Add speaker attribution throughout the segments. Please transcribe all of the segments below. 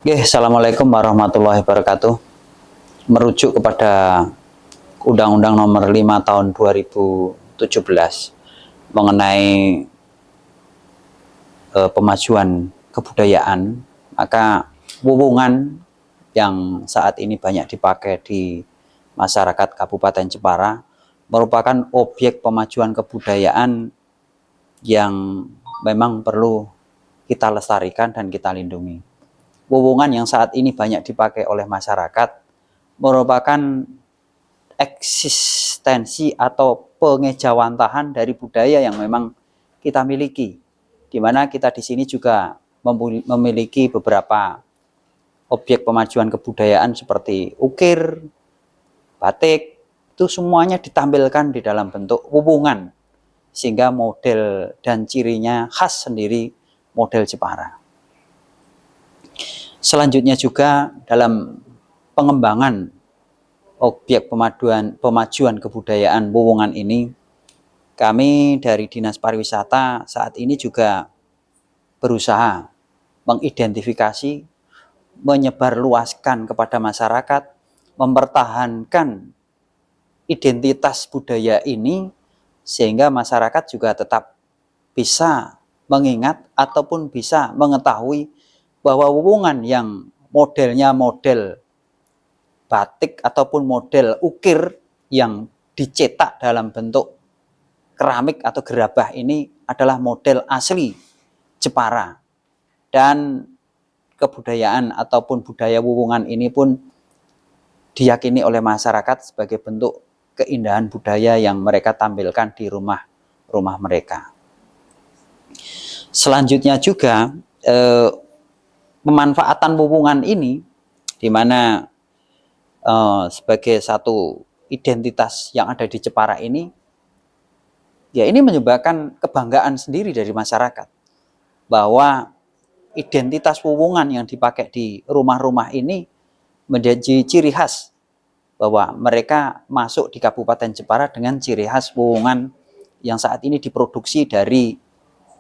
Speaker 1: Oke, Assalamualaikum warahmatullahi wabarakatuh. Merujuk kepada Undang-Undang Nomor 5 Tahun 2017 mengenai pemajuan kebudayaan, maka wuwungan yang saat ini banyak dipakai di masyarakat Kabupaten Jepara merupakan objek pemajuan kebudayaan yang memang perlu kita lestarikan dan kita lindungi. Wuwungan yang saat ini banyak dipakai oleh masyarakat merupakan eksistensi atau pengejawantahan dari budaya yang memang kita miliki, di mana kita di sini juga memiliki beberapa objek pemajuan kebudayaan seperti ukir, batik, itu semuanya ditampilkan di dalam bentuk wuwungan, sehingga model dan cirinya khas sendiri model Jepara. Selanjutnya juga dalam pengembangan objek pemajuan kebudayaan wuwungan ini, kami dari Dinas Pariwisata saat ini juga berusaha mengidentifikasi, menyebarluaskan kepada masyarakat, mempertahankan identitas budaya ini sehingga masyarakat juga tetap bisa mengingat ataupun bisa mengetahui bahwa wuwungan yang modelnya model batik ataupun model ukir yang dicetak dalam bentuk keramik atau gerabah ini adalah model asli Jepara, dan kebudayaan ataupun budaya wuwungan ini pun diyakini oleh masyarakat sebagai bentuk keindahan budaya yang mereka tampilkan di rumah-rumah mereka. Selanjutnya juga pemanfaatan wuwungan ini, di mana sebagai satu identitas yang ada di Jepara ini, ya ini menyebabkan kebanggaan sendiri dari masyarakat bahwa identitas wuwungan yang dipakai di rumah-rumah ini menjadi ciri khas bahwa mereka masuk di Kabupaten Jepara dengan ciri khas wuwungan yang saat ini diproduksi dari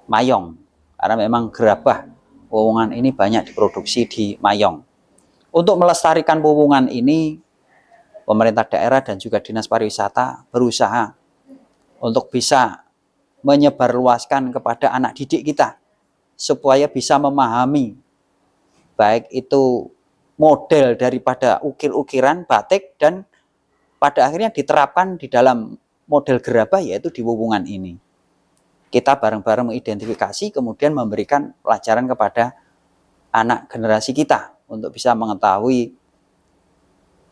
Speaker 1: Mayong, karena memang gerabah wuwungan ini banyak diproduksi di Mayong. Untuk melestarikan wuwungan ini, pemerintah daerah dan juga Dinas Pariwisata berusaha untuk bisa menyebarluaskan kepada anak didik kita supaya bisa memahami baik itu model daripada ukir-ukiran batik dan pada akhirnya diterapkan di dalam model gerabah, yaitu di wuwungan ini. Kita bareng-bareng mengidentifikasi, kemudian memberikan pelajaran kepada anak generasi kita untuk bisa mengetahui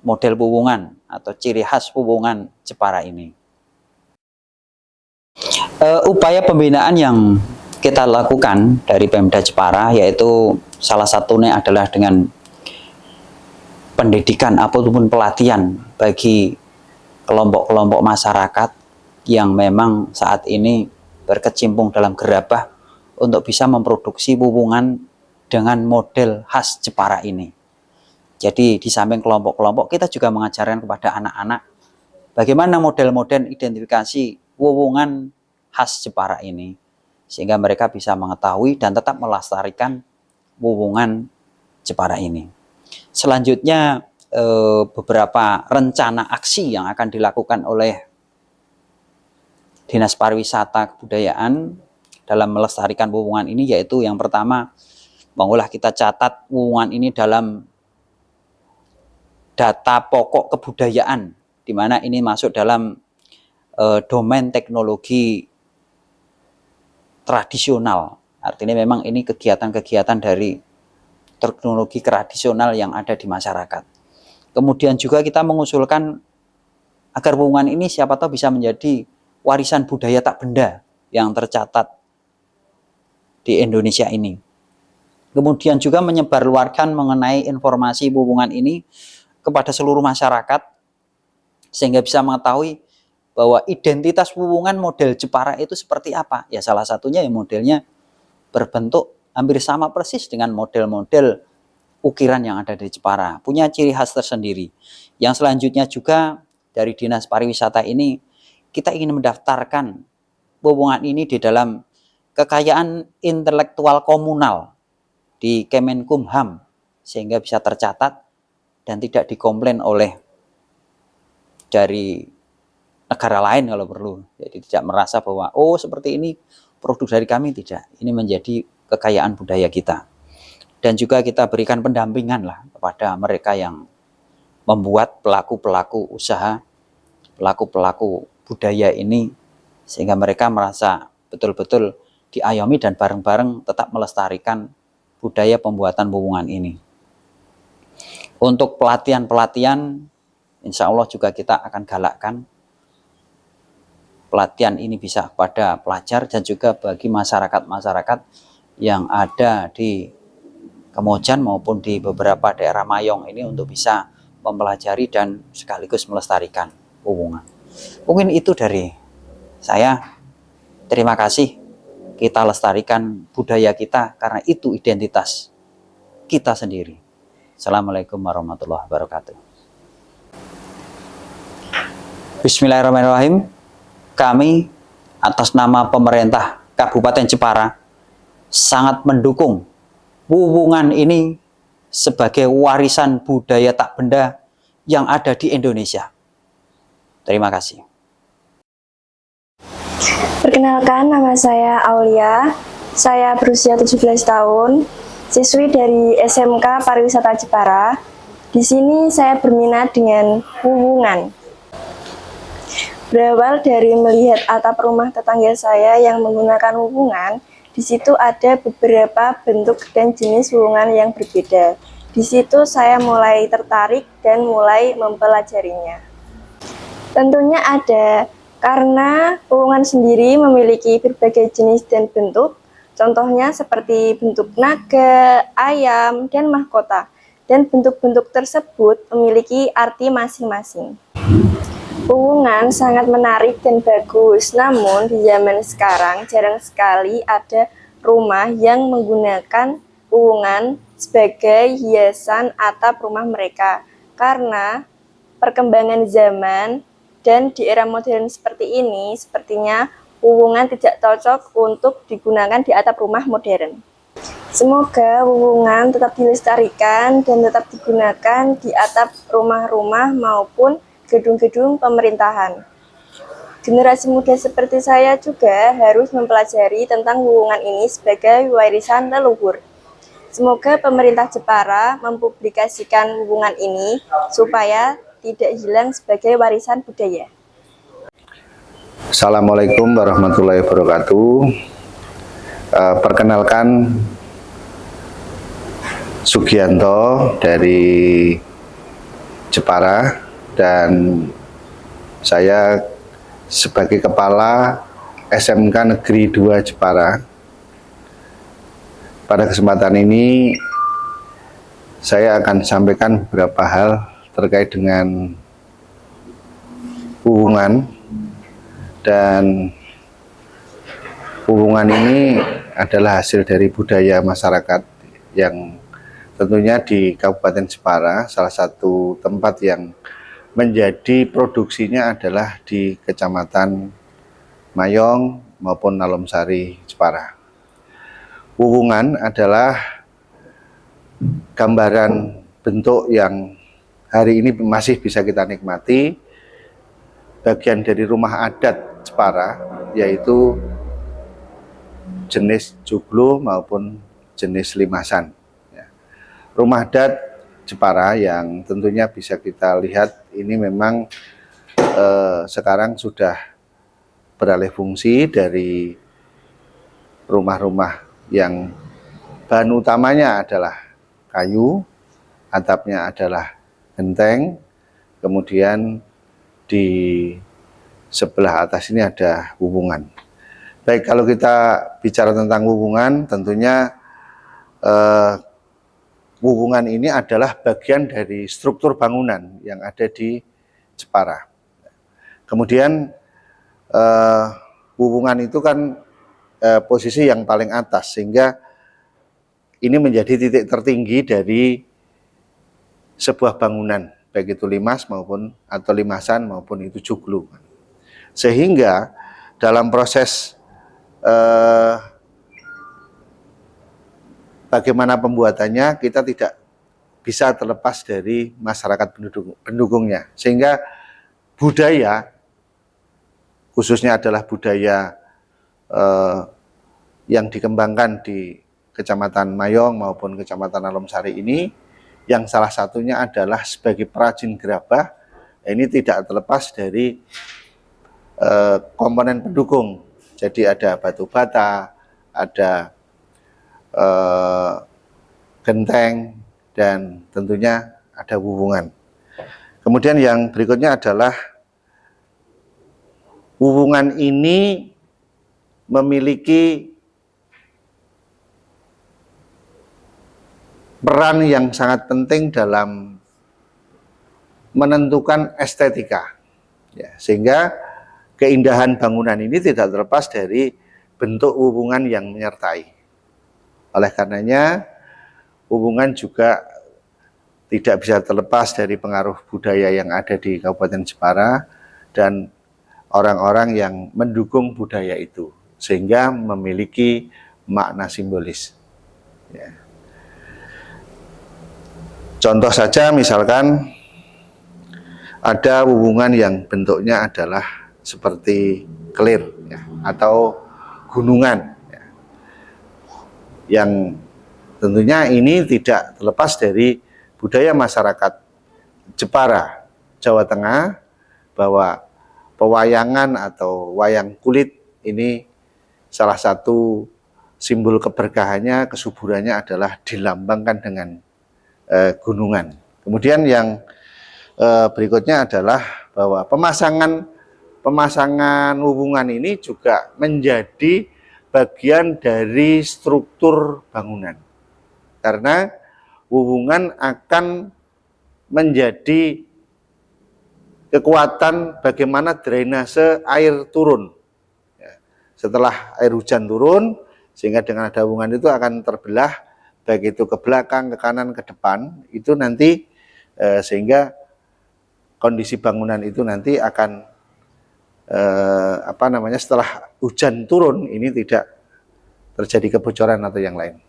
Speaker 1: model wuwungan atau ciri khas wuwungan Jepara ini. Upaya pembinaan yang kita lakukan dari Pemda Jepara, yaitu salah satunya adalah dengan pendidikan ataupun pelatihan bagi kelompok-kelompok masyarakat yang memang saat ini berkecimpung dalam gerabah untuk bisa memproduksi wuwungan dengan model khas Jepara ini. Jadi di samping kelompok-kelompok, kita juga mengajarkan kepada anak-anak bagaimana model-model identifikasi wuwungan khas Jepara ini, sehingga mereka bisa mengetahui dan tetap melestarikan wuwungan Jepara ini. Selanjutnya beberapa rencana aksi yang akan dilakukan oleh Dinas Pariwisata Kebudayaan dalam melestarikan wuwungan ini, yaitu yang pertama, mengolah kita catat wuwungan ini dalam data pokok kebudayaan, di mana ini masuk dalam domain teknologi tradisional. Artinya memang ini kegiatan-kegiatan dari teknologi tradisional yang ada di masyarakat. Kemudian juga kita mengusulkan agar wuwungan ini siapa tahu bisa menjadi warisan budaya tak benda yang tercatat di Indonesia ini. Kemudian juga menyebarluaskan mengenai informasi wuwungan ini kepada seluruh masyarakat, sehingga bisa mengetahui bahwa identitas wuwungan model Jepara itu seperti apa. Ya salah satunya yang modelnya berbentuk hampir sama persis dengan model-model ukiran yang ada di Jepara, punya ciri khas tersendiri. Yang selanjutnya juga dari Dinas Pariwisata ini, kita ingin mendaftarkan wuwungan ini di dalam kekayaan intelektual komunal di Kemenkumham, sehingga bisa tercatat dan tidak dikomplain oleh dari negara lain kalau perlu. Jadi tidak merasa bahwa oh seperti ini produk dari kami, tidak. Ini menjadi kekayaan budaya kita. Dan juga kita berikan pendampingan lah kepada mereka yang membuat pelaku-pelaku usaha, pelaku-pelaku budaya ini, sehingga mereka merasa betul-betul diayomi dan bareng-bareng tetap melestarikan budaya pembuatan wuwungan ini. Untuk pelatihan-pelatihan, insya Allah juga kita akan galakkan pelatihan ini bisa kepada pelajar dan juga bagi masyarakat-masyarakat yang ada di Kemojan maupun di beberapa daerah Mayong ini untuk bisa mempelajari dan sekaligus melestarikan wuwungan. Mungkin itu dari saya. Terima kasih. Kita lestarikan budaya kita karena itu identitas kita sendiri. Assalamualaikum warahmatullahi wabarakatuh. Bismillahirrahmanirrahim. Kami atas nama pemerintah Kabupaten Jepara sangat mendukung wuwungan ini sebagai warisan budaya tak benda yang ada di Indonesia. Terima kasih.
Speaker 2: Perkenalkan, nama saya Aulia. Saya berusia 17 tahun, siswi dari SMK Pariwisata Jepara. Di sini saya berminat dengan wuwungan. Berawal dari melihat atap rumah tetangga saya yang menggunakan wuwungan, di situ ada beberapa bentuk dan jenis wuwungan yang berbeda. Di situ saya mulai tertarik dan mulai mempelajarinya. Tentunya ada, karena wuwungan sendiri memiliki berbagai jenis dan bentuk, contohnya seperti bentuk naga, ayam, dan mahkota. Dan bentuk-bentuk tersebut memiliki arti masing-masing. Wuwungan sangat menarik dan bagus, namun di zaman sekarang jarang sekali ada rumah yang menggunakan wuwungan sebagai hiasan atap rumah mereka. Karena perkembangan zaman dan di era modern seperti ini, sepertinya wuwungan tidak cocok untuk digunakan di atap rumah modern. Semoga wuwungan tetap dilestarikan dan tetap digunakan di atap rumah-rumah maupun gedung-gedung pemerintahan. Generasi muda seperti saya juga harus mempelajari tentang wuwungan ini sebagai warisan leluhur. Semoga pemerintah Jepara mempublikasikan wuwungan ini supaya tidak hilang sebagai warisan budaya.
Speaker 3: Assalamualaikum warahmatullahi wabarakatuh. Perkenalkan, Sugianto dari Jepara, dan saya sebagai kepala SMK Negeri 2 Jepara. Pada kesempatan ini saya akan sampaikan beberapa hal terkait dengan wuwungan, dan wuwungan ini adalah hasil dari budaya masyarakat yang tentunya di Kabupaten Jepara, salah satu tempat yang menjadi produksinya adalah di Kecamatan Mayong maupun Nalomsari, Jepara. Wuwungan adalah gambaran bentuk yang hari ini masih bisa kita nikmati, bagian dari rumah adat Jepara, yaitu jenis joglo maupun jenis limasan. Rumah adat Jepara yang tentunya bisa kita lihat ini memang sekarang sudah beralih fungsi dari rumah-rumah yang bahan utamanya adalah kayu, atapnya adalah genteng, kemudian di sebelah atas ini ada wuwungan. Baik, kalau kita bicara tentang wuwungan, tentunya wuwungan ini adalah bagian dari struktur bangunan yang ada di Jepara. Kemudian wuwungan itu kan posisi yang paling atas, sehingga ini menjadi titik tertinggi dari sebuah bangunan, baik itu limas maupun atau limasan maupun itu joglo. Sehingga dalam proses bagaimana pembuatannya, kita tidak bisa terlepas dari masyarakat pendukungnya. Sehingga budaya, khususnya adalah budaya yang dikembangkan di Kecamatan Mayong maupun Kecamatan Alomsari ini, yang salah satunya adalah sebagai perajin gerabah, ini tidak terlepas dari komponen pendukung. Jadi ada batu bata, ada genteng, dan tentunya ada wuwungan. Kemudian yang berikutnya adalah wuwungan ini memiliki peran yang sangat penting dalam menentukan estetika, ya, sehingga keindahan bangunan ini tidak terlepas dari bentuk wuwungan yang menyertai. Oleh karenanya, wuwungan juga tidak bisa terlepas dari pengaruh budaya yang ada di Kabupaten Jepara dan orang-orang yang mendukung budaya itu, sehingga memiliki makna simbolis. Ya. Contoh saja, misalkan ada wuwungan yang bentuknya adalah seperti kelir, ya, atau gunungan, ya, yang tentunya ini tidak terlepas dari budaya masyarakat Jepara, Jawa Tengah, bahwa pewayangan atau wayang kulit ini salah satu simbol keberkahannya, kesuburannya adalah dilambangkan dengan gunungan. Kemudian yang berikutnya adalah bahwa pemasangan wuwungan ini juga menjadi bagian dari struktur bangunan, karena wuwungan akan menjadi kekuatan bagaimana drainase air turun. Ya, setelah air hujan turun, sehingga dengan ada wuwungan itu akan terbelah, baik itu ke belakang, ke kanan, ke depan, itu nanti sehingga kondisi bangunan itu nanti akan setelah hujan turun ini tidak terjadi kebocoran atau yang lain.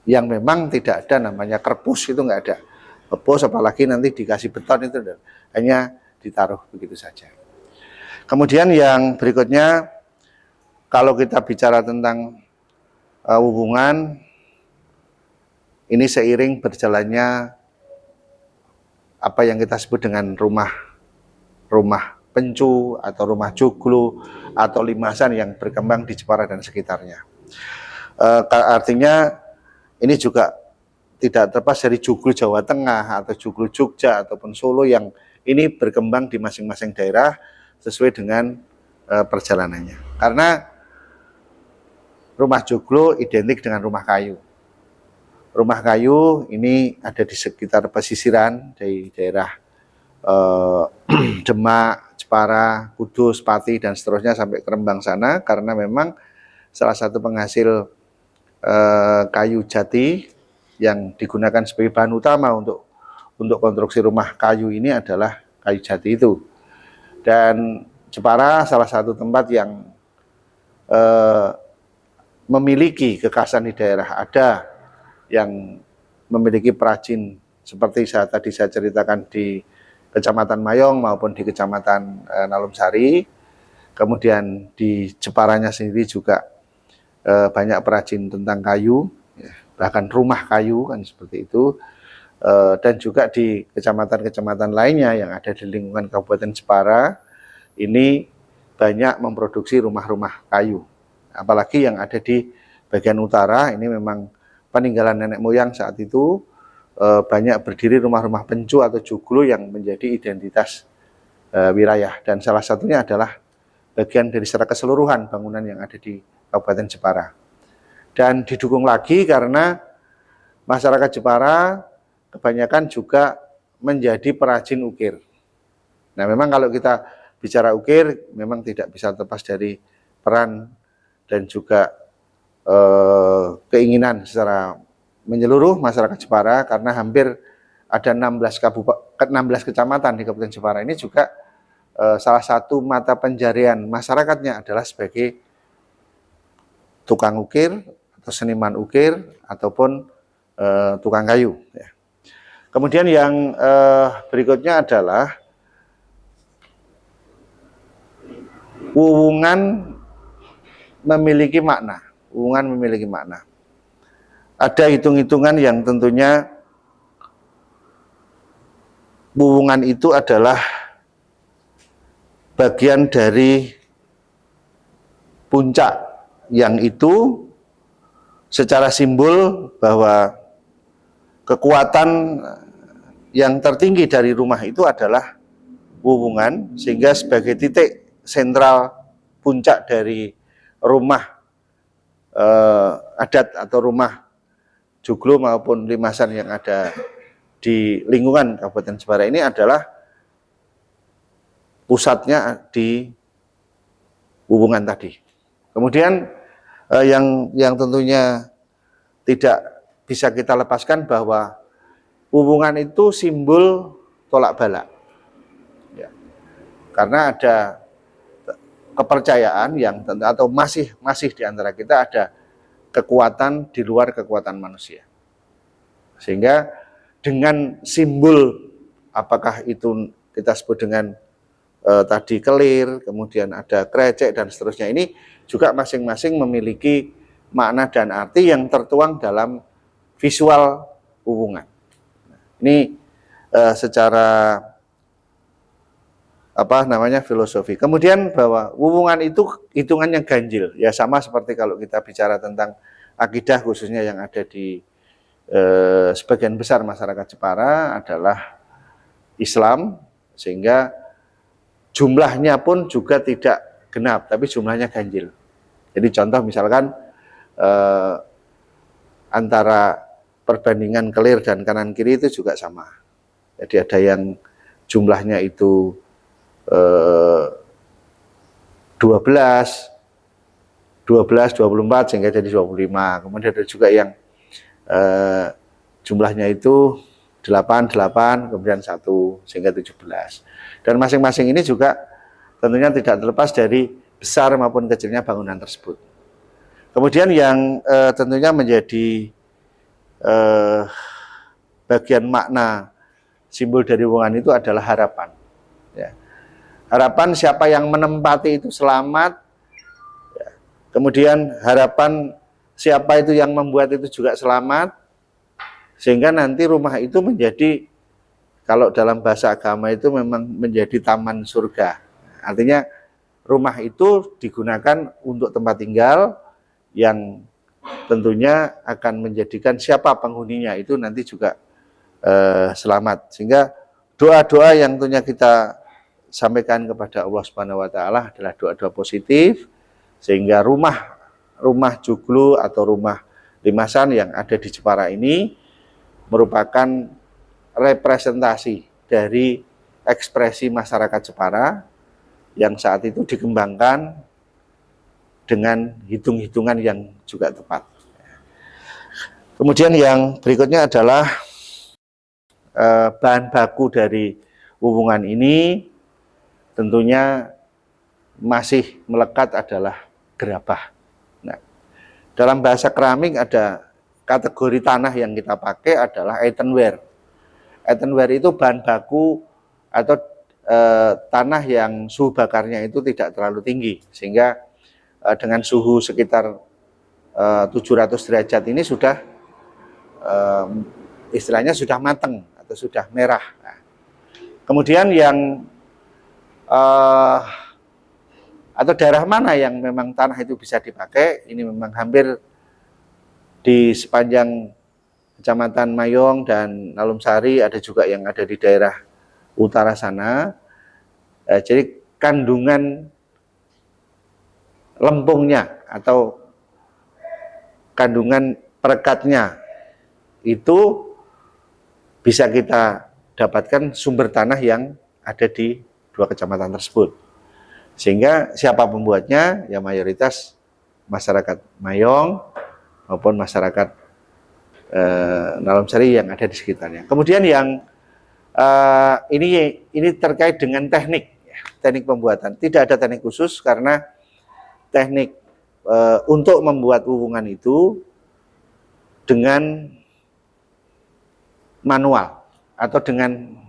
Speaker 3: Yang memang tidak ada namanya kerpus, itu nggak ada. Kerpus apalagi nanti dikasih beton, itu hanya ditaruh begitu saja. Kemudian yang berikutnya, kalau kita bicara tentang wuwungan, ini seiring berjalannya apa yang kita sebut dengan rumah pencu atau rumah joglo atau limasan yang berkembang di Jepara dan sekitarnya. Artinya ini juga tidak terlepas dari joglo Jawa Tengah atau joglo Jogja ataupun Solo yang ini berkembang di masing-masing daerah sesuai dengan perjalanannya. Karena rumah joglo identik dengan rumah kayu. Rumah kayu ini ada di sekitar pesisiran dari daerah Demak, Jepara, Kudus, Pati, dan seterusnya sampai ke Rembang sana, karena memang salah satu penghasil kayu jati yang digunakan sebagai bahan utama untuk konstruksi rumah kayu ini adalah kayu jati itu. Dan Jepara salah satu tempat yang memiliki kekhasan di daerah, ada yang memiliki perajin seperti tadi saya ceritakan di Kecamatan Mayong maupun di Kecamatan Alomsari. Kemudian di Jeparanya sendiri juga banyak perajin tentang kayu, bahkan rumah kayu kan seperti itu. Dan juga di kecamatan-kecamatan lainnya yang ada di lingkungan Kabupaten Jepara ini banyak memproduksi rumah-rumah kayu. Apalagi yang ada di bagian utara ini memang peninggalan nenek moyang saat itu, banyak berdiri rumah-rumah pencu atau joglo yang menjadi identitas wilayah, dan salah satunya adalah bagian dari secara keseluruhan bangunan yang ada di Kabupaten Jepara. Dan didukung lagi karena masyarakat Jepara kebanyakan juga menjadi perajin ukir. Nah, memang kalau kita bicara ukir memang tidak bisa terlepas dari peran dan juga keinginan secara menyeluruh masyarakat Jepara, karena hampir ada 16 kecamatan di Kabupaten Jepara ini juga salah satu mata pencarian masyarakatnya adalah sebagai tukang ukir atau seniman ukir ataupun tukang kayu. Ya. Kemudian yang berikutnya adalah wuwungan memiliki makna. Wuwungan memiliki makna. Ada hitung-hitungan yang tentunya wuwungan itu adalah bagian dari puncak yang itu secara simbol bahwa kekuatan yang tertinggi dari rumah itu adalah wuwungan, sehingga sebagai titik sentral puncak dari rumah adat atau rumah joglo maupun limasan yang ada di lingkungan Kabupaten Jepara ini adalah pusatnya di wuwungan tadi. Kemudian yang tentunya tidak bisa kita lepaskan bahwa wuwungan itu simbol tolak balak. Ya. Karena ada kepercayaan yang atau masih di antara kita ada kekuatan di luar kekuatan manusia. Sehingga dengan simbol, apakah itu kita sebut dengan tadi kelir, kemudian ada krecek dan seterusnya, ini juga masing-masing memiliki makna dan arti yang tertuang dalam visual wuwungan. Ini secara filosofi. Kemudian bahwa wuwungan itu hitungannya ganjil, ya sama seperti kalau kita bicara tentang akidah khususnya yang ada di sebagian besar masyarakat Jepara adalah Islam, sehingga jumlahnya pun juga tidak genap, tapi jumlahnya ganjil. Jadi contoh misalkan antara perbandingan kelir dan kanan kiri itu juga sama. Jadi ada yang jumlahnya itu 12, 24 sehingga jadi 25. Kemudian ada juga yang jumlahnya itu 8, kemudian 1 sehingga 17. Dan masing-masing ini juga tentunya tidak terlepas dari besar maupun kecilnya bangunan tersebut. Kemudian yang tentunya menjadi bagian makna simbol dari wuwungan itu adalah harapan. Ya. Harapan siapa yang menempati itu selamat, ya. Kemudian harapan siapa itu yang membuat itu juga selamat, sehingga nanti rumah itu menjadi, kalau dalam bahasa agama itu memang menjadi taman surga. Artinya rumah itu digunakan untuk tempat tinggal yang tentunya akan menjadikan siapa penghuninya itu nanti juga selamat. Sehingga doa-doa yang tentunya kita sampaikan kepada Allah Subhanahu wa taala adalah doa-doa positif, sehingga rumah joglo atau rumah limasan yang ada di Jepara ini merupakan representasi dari ekspresi masyarakat Jepara yang saat itu dikembangkan dengan hitung-hitungan yang juga tepat. Kemudian yang berikutnya adalah bahan baku dari wuwungan ini tentunya masih melekat adalah gerabah. Nah, dalam bahasa keramik ada kategori tanah yang kita pakai adalah earthenware. Earthenware itu bahan baku atau tanah yang suhu bakarnya itu tidak terlalu tinggi, sehingga dengan suhu sekitar 700 derajat ini sudah istilahnya sudah matang atau sudah merah. Nah, kemudian yang atau daerah mana yang memang tanah itu bisa dipakai, ini memang hampir di sepanjang Kecamatan Mayong dan Nalumsari, ada juga yang ada di daerah utara sana. Jadi kandungan lempungnya atau kandungan perekatnya itu bisa kita dapatkan sumber tanah yang ada di dua kecamatan tersebut. Sehingga siapa pembuatnya, ya mayoritas masyarakat Mayong maupun masyarakat Nalumsari yang ada di sekitarnya. Kemudian yang ini terkait dengan teknik pembuatan. Tidak ada teknik khusus karena teknik untuk membuat wuwungan itu dengan manual. atau dengan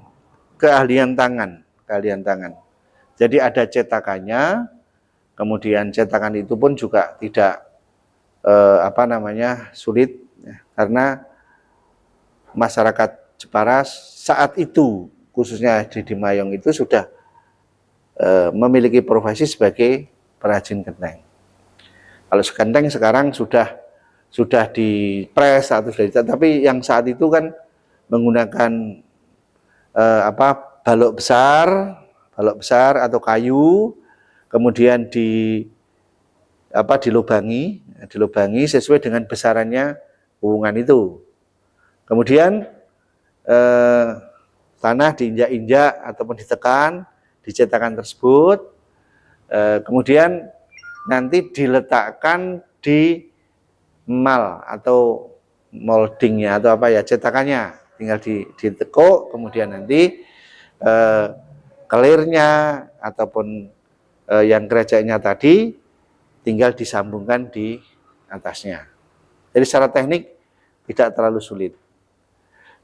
Speaker 3: keahlian tangan, keahlian tangan. Jadi ada cetakannya, kemudian cetakan itu pun juga tidak sulit ya, karena masyarakat Jepara saat itu khususnya di Mayong itu sudah memiliki profesi sebagai perajin genteng. Kalau genteng sekarang sudah dipres atau sudah dicat, tapi yang saat itu kan menggunakan balok besar atau kayu, kemudian dilubangi sesuai dengan besarannya wuwungan itu. Kemudian tanah diinjak-injak ataupun ditekan di cetakan tersebut, kemudian nanti diletakkan di mal atau moldingnya atau cetakannya, tinggal ditekuk, kemudian nanti kelirnya ataupun yang kerajanya tadi tinggal disambungkan di atasnya. Jadi secara teknik tidak terlalu sulit.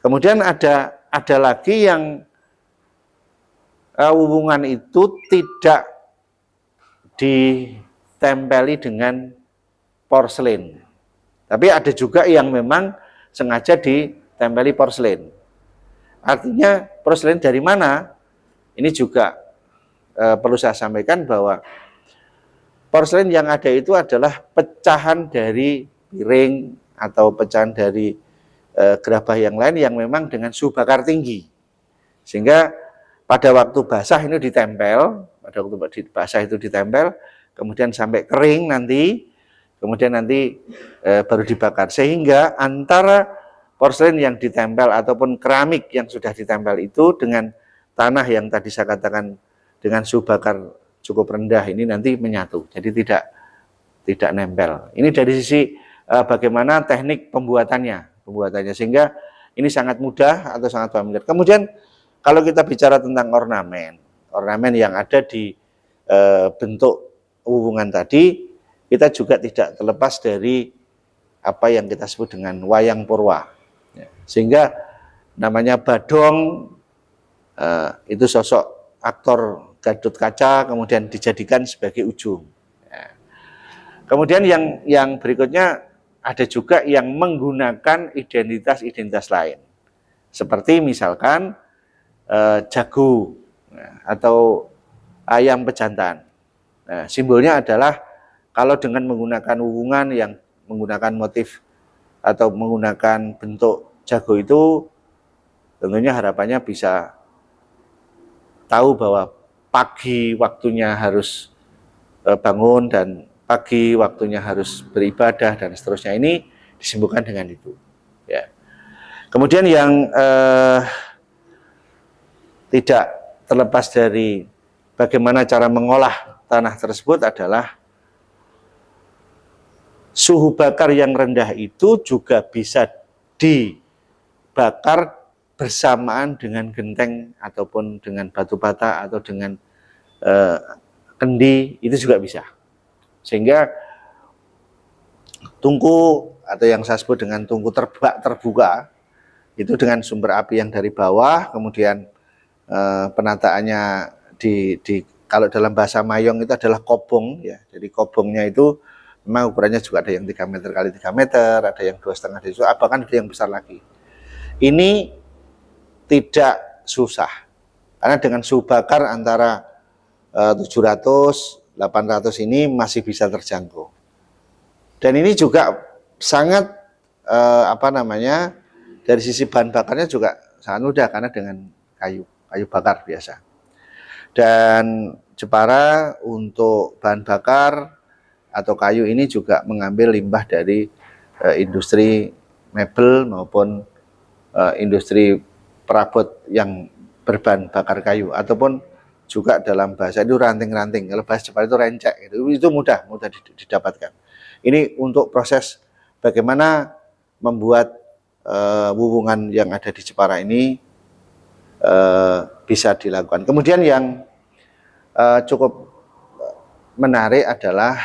Speaker 3: Kemudian ada lagi yang wuwungan itu tidak ditempeli dengan porselen. Tapi ada juga yang memang sengaja ditempeli porselen. Artinya porselen dari mana? Ini juga perlu saya sampaikan bahwa porselen yang ada itu adalah pecahan dari piring atau pecahan dari gerabah yang lain yang memang dengan suhu bakar tinggi. Sehingga pada waktu basah ini ditempel, kemudian sampai kering nanti, kemudian nanti baru dibakar. Sehingga antara porselen yang ditempel ataupun keramik yang sudah ditempel itu dengan tanah yang tadi saya katakan dengan suhu bakar cukup rendah ini nanti menyatu, jadi tidak nempel. Ini dari sisi bagaimana teknik pembuatannya, sehingga ini sangat mudah atau sangat familiar. Kemudian kalau kita bicara tentang ornamen yang ada di bentuk wuwungan tadi, kita juga tidak terlepas dari apa yang kita sebut dengan wayang purwa. Sehingga namanya Badong itu sosok aktor Gadot Kaca kemudian dijadikan sebagai ujung. Kemudian yang berikutnya ada juga yang menggunakan identitas lain. Seperti misalkan jago atau ayam pejantan. Nah, simbolnya adalah kalau dengan menggunakan wuwungan yang menggunakan motif atau menggunakan bentuk jago itu, tentunya harapannya bisa tahu bahwa pagi waktunya harus bangun dan pagi waktunya harus beribadah dan seterusnya, ini disibukkan dengan itu. Ya. Kemudian yang tidak terlepas dari bagaimana cara mengolah tanah tersebut adalah suhu bakar yang rendah itu juga bisa dibakar bersamaan dengan genteng ataupun dengan batu bata atau dengan kendi, itu juga bisa. Sehingga tungku atau yang saya sebut dengan tungku terbuka itu dengan sumber api yang dari bawah, kemudian penataannya kalau dalam bahasa Mayong itu adalah kobong ya. Jadi kobongnya itu memang ukurannya juga ada yang 3 meter kali 3 meter, ada yang 2,5 meter, bahkan ada yang besar lagi. Ini tidak susah karena dengan suhu bakar antara 700 800 ini masih bisa terjangkau. Dan ini juga sangat dari sisi bahan bakarnya juga sangat mudah karena dengan kayu bakar biasa. Dan Jepara untuk bahan bakar atau kayu ini juga mengambil limbah dari industri mebel maupun industri perabot yang berbahan bakar kayu, ataupun juga dalam bahasa itu ranting-ranting. Kalau bahasa Jepara itu rencek, itu mudah didapatkan. Ini untuk proses bagaimana membuat wuwungan yang ada di Jepara ini bisa dilakukan. Kemudian yang cukup menarik adalah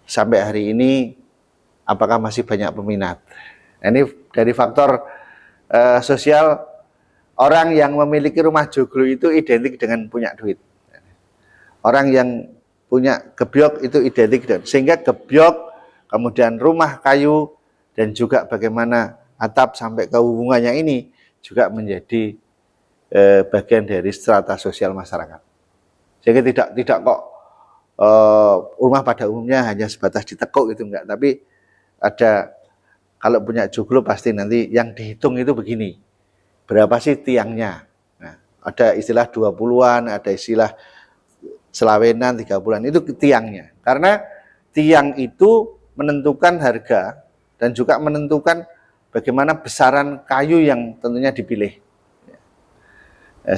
Speaker 3: sampai hari ini apakah masih banyak peminat. Nah, ini dari faktor sosial, orang yang memiliki rumah joglo itu identik dengan punya duit. Orang yang punya gebyok itu identik dengan, sehingga gebyok, kemudian rumah kayu, dan juga bagaimana atap sampai ke hubungannya ini juga menjadi bagian dari strata sosial masyarakat. Sehingga tidak kok rumah pada umumnya hanya sebatas ditekuk gitu, enggak, tapi ada, kalau punya joglo pasti nanti yang dihitung itu begini, berapa sih tiangnya. Nah, ada istilah 20-an, ada istilah selawenan, 30-an, itu tiangnya. Karena tiang itu menentukan harga dan juga menentukan bagaimana besaran kayu yang tentunya dipilih.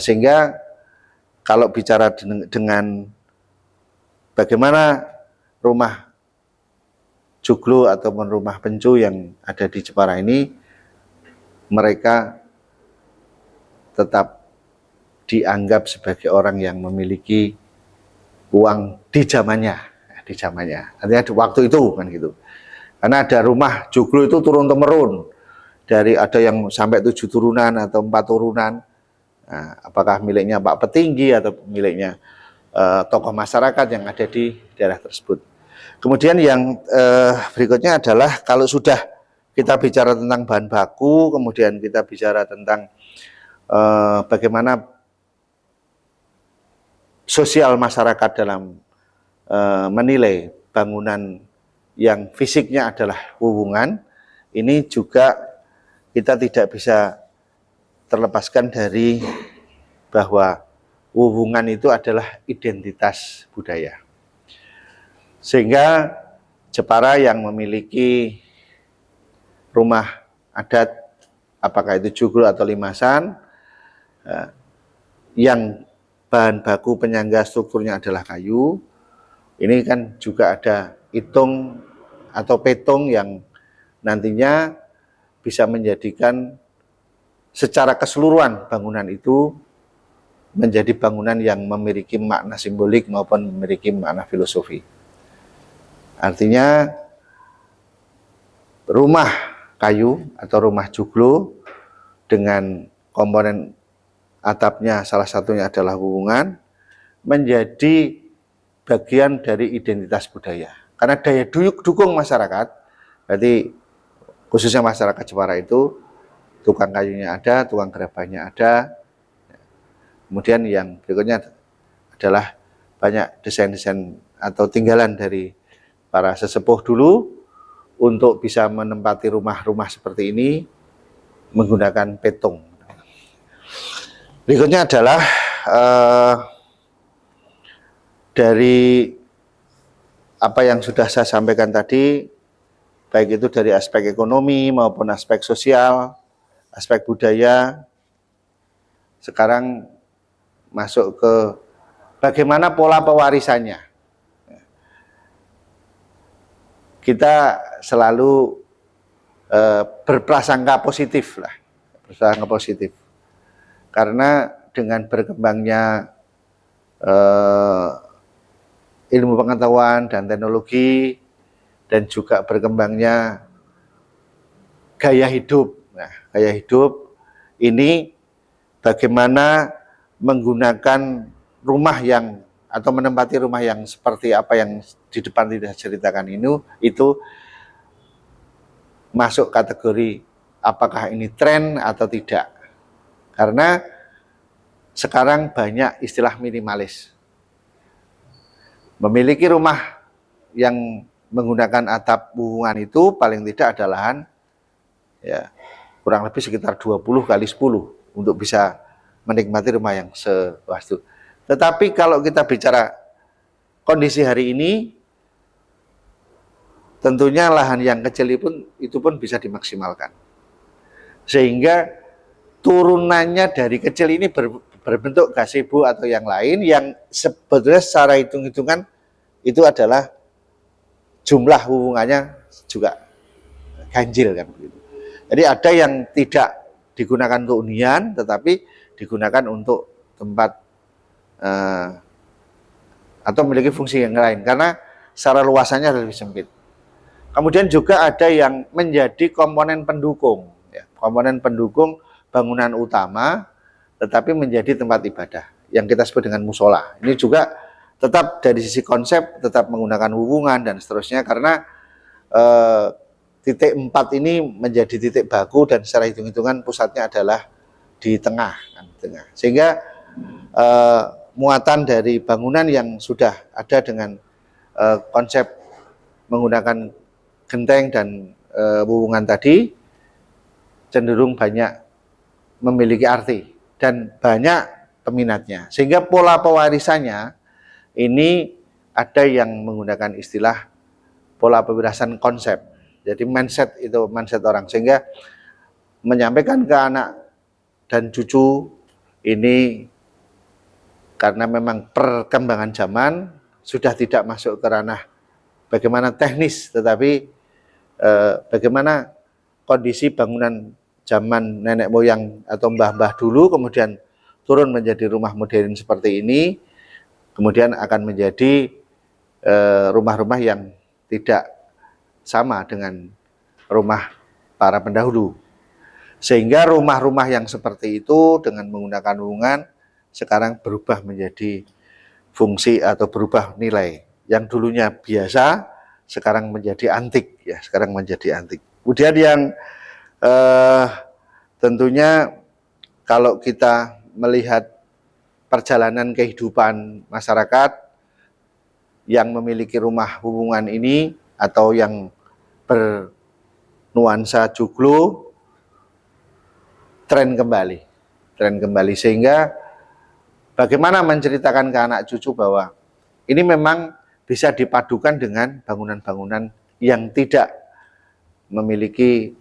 Speaker 3: Sehingga kalau bicara dengan bagaimana rumah joglo ataupun rumah pencu yang ada di Jepara ini, mereka tetap dianggap sebagai orang yang memiliki uang di zamannya. Artinya di waktu itu kan gitu. Karena ada rumah joglo itu turun temurun, dari ada yang sampai 7 turunan atau 4 turunan. Nah, apakah miliknya Pak Petinggi atau miliknya tokoh masyarakat yang ada di daerah tersebut. Kemudian yang berikutnya adalah kalau sudah kita bicara tentang bahan baku, kemudian kita bicara tentang bagaimana sosial masyarakat dalam menilai bangunan yang fisiknya adalah hubungan, ini juga kita tidak bisa terlepaskan dari bahwa hubungan itu adalah identitas budaya. Sehingga Jepara yang memiliki rumah adat, apakah itu joglo atau limasan, yang bahan baku penyangga strukturnya adalah kayu, ini kan juga ada itung atau petung yang nantinya bisa menjadikan secara keseluruhan bangunan itu menjadi bangunan yang memiliki makna simbolik maupun memiliki makna filosofi. Artinya rumah kayu atau rumah joglo dengan komponen atapnya salah satunya adalah hubungan, menjadi bagian dari identitas budaya. Karena daya dukung masyarakat, berarti khususnya masyarakat Jepara itu tukang kayunya ada, tukang gerabahnya ada. Kemudian yang berikutnya adalah banyak desain-desain atau tinggalan dari para sesepuh dulu untuk bisa menempati rumah-rumah seperti ini menggunakan petung. Berikutnya adalah dari apa yang sudah saya sampaikan tadi, baik itu dari aspek ekonomi maupun aspek sosial, aspek budaya. Sekarang masuk ke bagaimana pola pewarisannya. Kita selalu berprasangka positif lah, berprasangka positif. Karena dengan berkembangnya ilmu pengetahuan dan teknologi, dan juga berkembangnya gaya hidup. Nah, gaya hidup ini bagaimana menggunakan rumah yang atau menempati rumah yang seperti apa yang di depan tidak ceritakan ini, itu masuk kategori apakah ini tren atau tidak. Karena sekarang banyak istilah minimalis. Memiliki rumah yang menggunakan atap hubungan itu paling tidak ada lahan ya kurang lebih sekitar 20 kali 10 untuk bisa menikmati rumah yang seluas itu. Tetapi kalau kita bicara kondisi hari ini, tentunya lahan yang kecil itu pun bisa dimaksimalkan. Sehingga turunannya dari kecil ini berbentuk gazebo atau yang lain yang sebetulnya secara hitung-hitungan itu adalah jumlah hubungannya juga ganjil kan begitu. Jadi ada yang tidak digunakan untuk hunian tetapi digunakan untuk tempat atau memiliki fungsi yang lain karena secara luasannya lebih sempit. Kemudian juga ada yang menjadi komponen pendukung, ya, komponen pendukung bangunan utama, tetapi menjadi tempat ibadah yang kita sebut dengan musola. Ini juga tetap dari sisi konsep tetap menggunakan hubungan dan seterusnya, karena titik 4 ini menjadi titik baku dan secara hitung-hitungan pusatnya adalah di tengah, sehingga muatan dari bangunan yang sudah ada dengan konsep menggunakan genteng dan hubungan tadi cenderung banyak memiliki arti dan banyak peminatnya, sehingga pola pewarisannya ini ada yang menggunakan istilah pola pewirasan konsep. Jadi mindset itu mindset orang, sehingga menyampaikan ke anak dan cucu ini karena memang perkembangan zaman sudah tidak masuk ke ranah bagaimana teknis, tetapi bagaimana kondisi bangunan zaman nenek moyang atau mbah-mbah dulu kemudian turun menjadi rumah modern seperti ini, kemudian akan menjadi rumah-rumah yang tidak sama dengan rumah para pendahulu. Sehingga rumah-rumah yang seperti itu dengan menggunakan hubungan sekarang berubah menjadi fungsi atau berubah nilai. Yang dulunya biasa sekarang menjadi antik, ya, sekarang menjadi antik. Kemudian yang tentunya kalau kita melihat perjalanan kehidupan masyarakat yang memiliki rumah hubungan ini atau yang bernuansa joglo, tren kembali, sehingga bagaimana menceritakan ke anak cucu bahwa ini memang bisa dipadukan dengan bangunan-bangunan yang tidak memiliki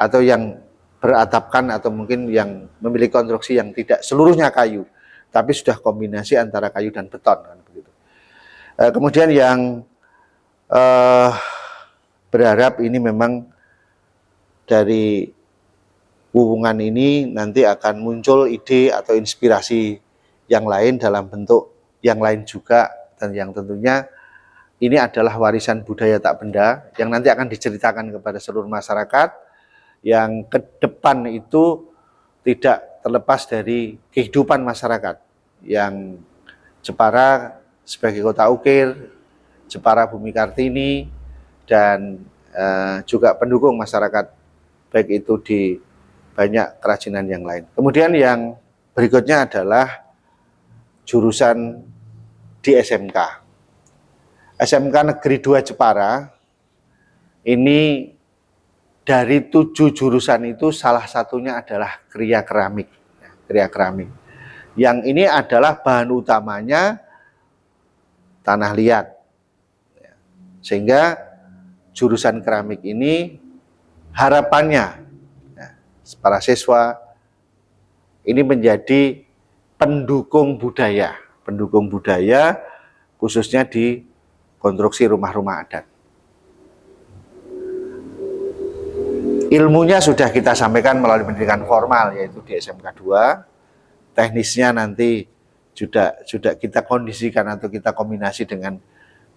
Speaker 3: atau yang beratapkan atau mungkin yang memiliki konstruksi yang tidak seluruhnya kayu, tapi sudah kombinasi antara kayu dan beton, kan begitu. Kemudian yang berharap ini memang dari hubungan ini nanti akan muncul ide atau inspirasi yang lain dalam bentuk yang lain juga, dan yang tentunya ini adalah warisan budaya tak benda yang nanti akan diceritakan kepada seluruh masyarakat, yang ke depan itu tidak terlepas dari kehidupan masyarakat yang Jepara sebagai kota ukir, Jepara Bumi Kartini, dan juga pendukung masyarakat baik itu di banyak kerajinan yang lain. Kemudian yang berikutnya adalah jurusan di SMK. SMK Negeri 2 Jepara ini dari 7 jurusan itu salah satunya adalah kriya keramik. Kriya keramik. Yang ini adalah bahan utamanya tanah liat. Sehingga jurusan keramik ini harapannya para siswa ini menjadi pendukung budaya khususnya di konstruksi rumah-rumah adat. Ilmunya sudah kita sampaikan melalui pendidikan formal, yaitu di SMK 2. Teknisnya nanti sudah kita kondisikan atau kita kombinasi dengan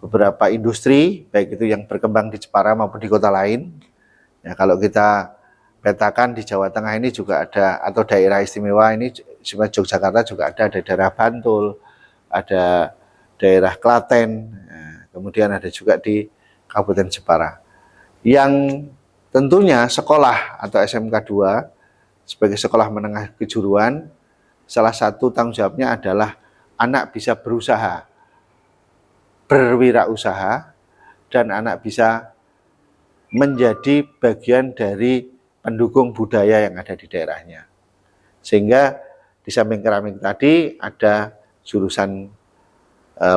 Speaker 3: beberapa industri, baik itu yang berkembang di Jepara maupun di kota lain. Ya, kalau kita petakan di Jawa Tengah ini juga ada, atau daerah istimewa ini Yogyakarta juga ada daerah Bantul, ada daerah Klaten, kemudian ada juga di Kabupaten Jepara. Yang tentunya sekolah atau SMK 2 sebagai sekolah menengah kejuruan, salah satu tanggung jawabnya adalah anak bisa berusaha, berwirausaha, dan anak bisa menjadi bagian dari pendukung budaya yang ada di daerahnya. Sehingga di samping keramik tadi ada jurusan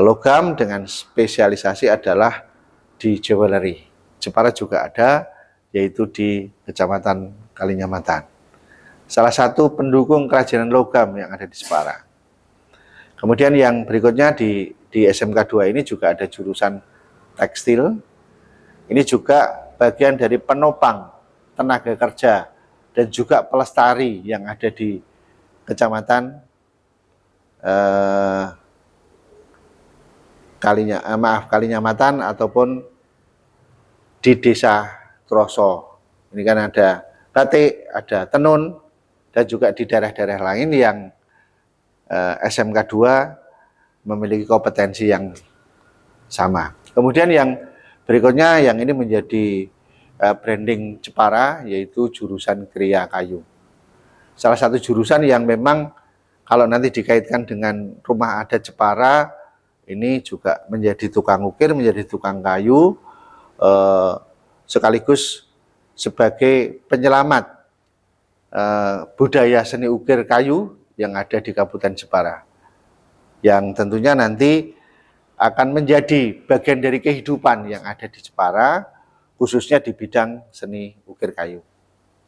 Speaker 3: logam dengan spesialisasi adalah di jewelry. Jepara juga ada, yaitu di Kecamatan Kalinyamatan. Salah satu pendukung kerajinan logam yang ada di Jepara. Kemudian yang berikutnya di SMK 2 ini juga ada jurusan tekstil. Ini juga bagian dari penopang tenaga kerja dan juga pelestari yang ada di Kecamatan Kalinyamatan ataupun di Desa Troso. Ini kan ada batik, ada tenun, dan juga di daerah-daerah lain yang SMK 2 memiliki kompetensi yang sama. Kemudian yang berikutnya yang ini menjadi branding Jepara, yaitu jurusan Kriya Kayu. Salah satu jurusan yang memang kalau nanti dikaitkan dengan rumah adat Jepara, ini juga menjadi tukang ukir, menjadi tukang kayu, sekaligus sebagai penyelamat budaya seni ukir kayu yang ada di Kabupaten Jepara, yang tentunya nanti akan menjadi bagian dari kehidupan yang ada di Jepara, khususnya di bidang seni ukir kayu.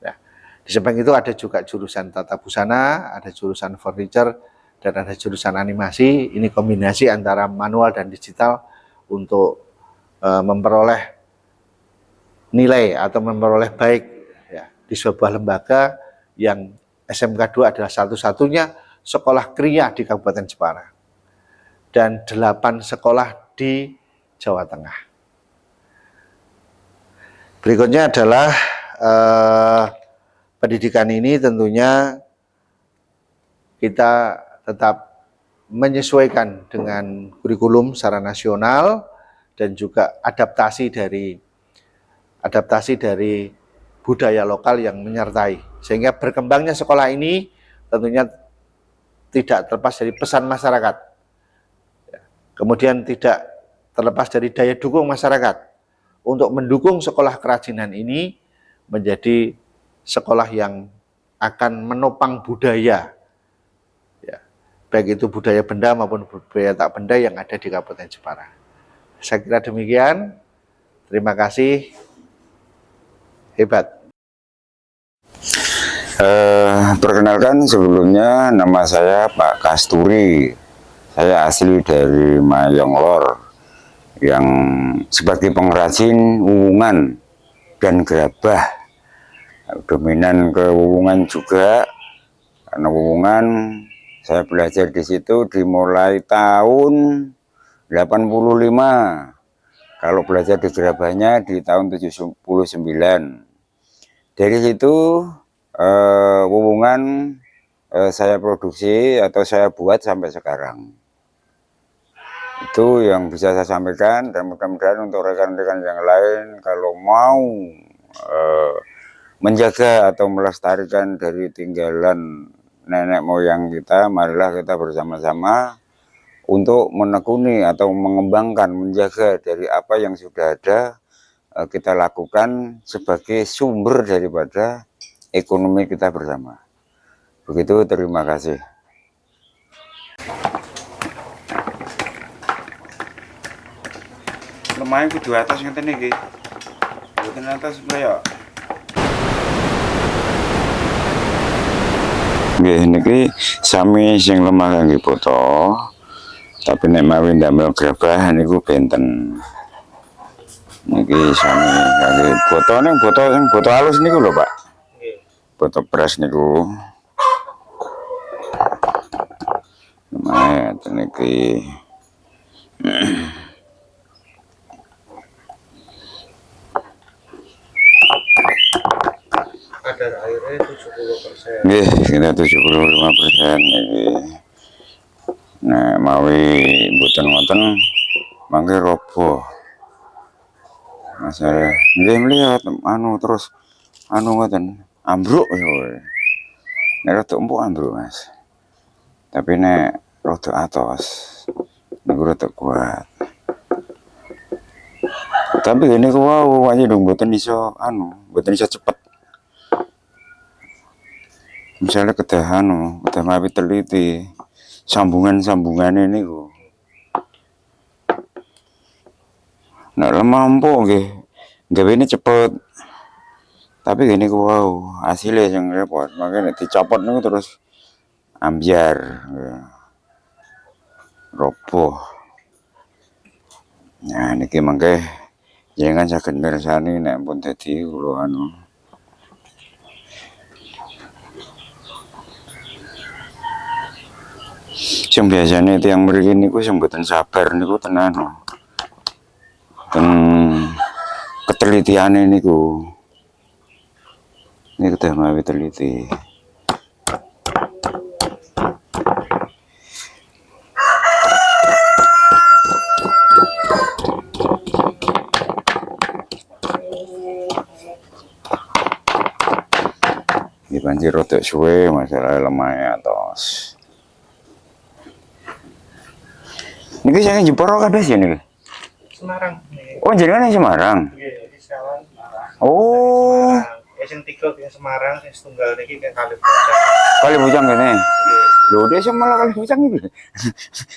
Speaker 3: Nah, di samping itu ada juga jurusan tata busana, ada jurusan furniture, dan ada jurusan animasi. Ini kombinasi antara manual dan digital untuk memperoleh nilai atau memperoleh baik ya, di sebuah lembaga yang SMK 2 adalah satu-satunya sekolah kriya di Kabupaten Jepara dan 8 sekolah di Jawa Tengah. Berikutnya adalah pendidikan ini tentunya kita tetap menyesuaikan dengan kurikulum secara nasional dan juga adaptasi dari budaya lokal yang menyertai, sehingga berkembangnya sekolah ini tentunya tidak terlepas dari pesan masyarakat, kemudian tidak terlepas dari daya dukung masyarakat untuk mendukung sekolah kerajinan ini menjadi sekolah yang akan menopang budaya, ya, baik itu budaya benda maupun budaya tak benda yang ada di Kabupaten Jepara. Saya kira demikian. Terima kasih. Hebat.
Speaker 4: Perkenalkan, sebelumnya nama saya Pak Kasturi. Saya asli dari Mayonglor yang sebagai pengrajin wuwungan dan gerabah. Dominan ke wuwungan juga, karena wuwungan saya belajar di situ dimulai tahun 85. Kalau belajar di gerabahnya di tahun 79. Dari situ wuwungan saya produksi atau saya buat sampai sekarang. Itu yang bisa saya sampaikan, dan mudah-mudahan untuk rekan-rekan yang lain kalau mau menjaga atau melestarikan dari tinggalan nenek moyang kita, marilah kita bersama-sama untuk menekuni atau mengembangkan, menjaga dari apa yang sudah ada, kita lakukan sebagai sumber daripada ekonomi kita bersama. Begitu, terima kasih. Lumayan kudu atas ngeten iki. Mboten atas kaya. Nggih niki sami sing lemah kangge foto. Tapi nek mawi ndamel gerabah niku benten. Niki sami kangge foto ning foto halus niku lho, Pak. Nggih. Foto pres niku. Lumayan niki.
Speaker 3: Kadar airnya 70%.
Speaker 4: Nggih, kita 75% iki. Nah, mawi mboten wonten mangke roboh. Masalah nggih mlihat terus ngoten ambruk ya. Nek rada empuk ambruk, Mas. Tapi nek rada atos niku rada kuat. Tapi ini ku wau aja dong mboten iso cepet. Misalnya kedah mawi teliti sambungan-sambungannya niku. Nek lemah empuk nggih gawene cepet. Tapi gini ku wow, hasilnya yang repot. Makanya dicopot niku terus ambyar. Roboh. Nah niki mangke jangan saged mirsani nek pun dadi kula sing biasane tiyang mriki niku sing mboten sabar niku tenan. Ketelitiane niku. Ini kita mau teliti. Ini banjir rotok suwe masalah lemahnya tos. Niki saya Jeporo kabeh sih niki.
Speaker 5: Semarang.
Speaker 4: Oh, jenengan yang Semarang.
Speaker 5: Nggih, di Semarang.
Speaker 4: Oh,
Speaker 5: Ya sing tiga di Semarang, sing setunggal niki ke Kalibocah.
Speaker 4: kali bujang kene.
Speaker 5: Nggih.
Speaker 4: Lho, dia sih malah kali bujang iki.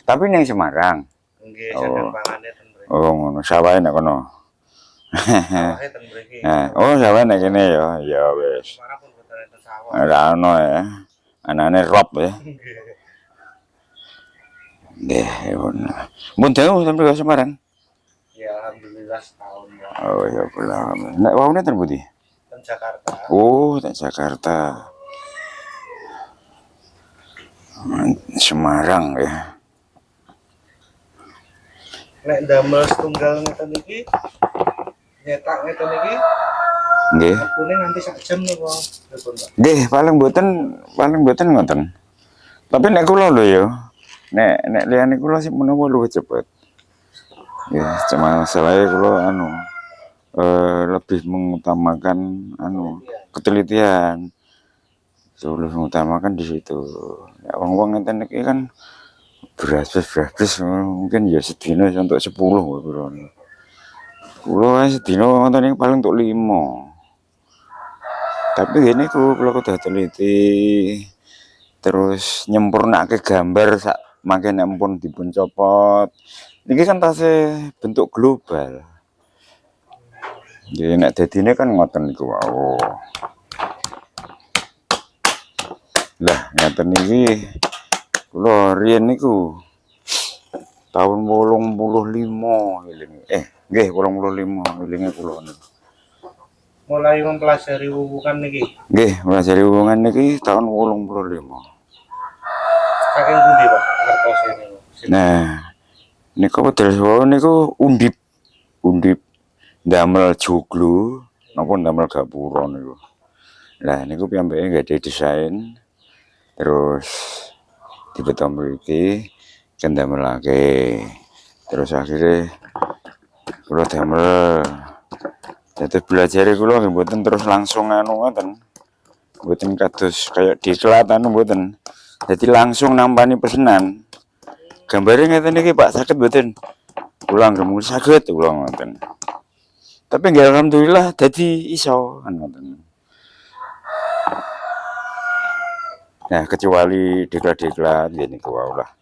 Speaker 4: Tapi ning Semarang.
Speaker 5: Nggih,
Speaker 4: Oh.
Speaker 5: sedang pangane ten mriki.
Speaker 4: Oh, ngono. Sawahe nek kono.
Speaker 5: Sawahe ten mriki.
Speaker 4: Oh, sawahe nek kene ya. Ya wis.
Speaker 5: Semarang pun boten enten sawah.
Speaker 4: Ora ono ya. Anane rob ya.
Speaker 5: Nggih.
Speaker 4: Nggih, ya ngono. Mun jauh sampe ke Semarang.
Speaker 5: Ya alhamdulillah setahun ya.
Speaker 4: Oh, ya pulang. Nek waune ten pundi?
Speaker 5: Ten Jakarta.
Speaker 4: Oh, ten Jakarta. Semarang ya.
Speaker 5: Nek damel setunggal ngeten iki nyetak ngeten iki
Speaker 4: Nggih.
Speaker 5: kuning nanti sak jam niku. Pripun, Pak?
Speaker 4: Nggih, paling boten ngoten. Tapi nek kula lho ya. Nek liyane kula sih menawa luwih cepet. Ya, cuma masalahnya kula lebih mengutamakan ketelitian. Lebih mengutamakan di situ. Ya wong-wong ngenten iki kan beras mungkin ya sedina untuk 10 bro. Kula sedina ngoten iki paling untuk 5. Tapi gini kula kudu teliti terus nyempurnake gambar sak mangke nek pun dipun copot. Niki kan tasih bentuk global. Jadi nek dadine kan ngoten niku wau. Lah ngoten niki kula riyen niku tahun 85 eling. Nggih 85 elinge kula niku.
Speaker 5: Mulai mempelajari hubungan niki.
Speaker 4: Nggih, mempelajari hubungan niki tahun 85.
Speaker 5: Saking pundi, Pak? Ngertos ini.
Speaker 4: Nah, niku wedal wau niku undip ndamel joglo napa ndamel gapura niku. Lah niku piyambake nggih desain terus dibeton mriki kendamelake. Terus akhirnya kula damel dados belajar kula nggih mboten terus langsung ngoten. Mboten kados kayak diklat mboten. Jadi langsung nampani pesenan. Gambare ngeten iki Pak, saged mboten? Kula nggih saged kula ngoten. Tapi nggih alhamdulillah dadi iso ngoten. Nah, kecuali diklat-diklat nggih niku wae lah.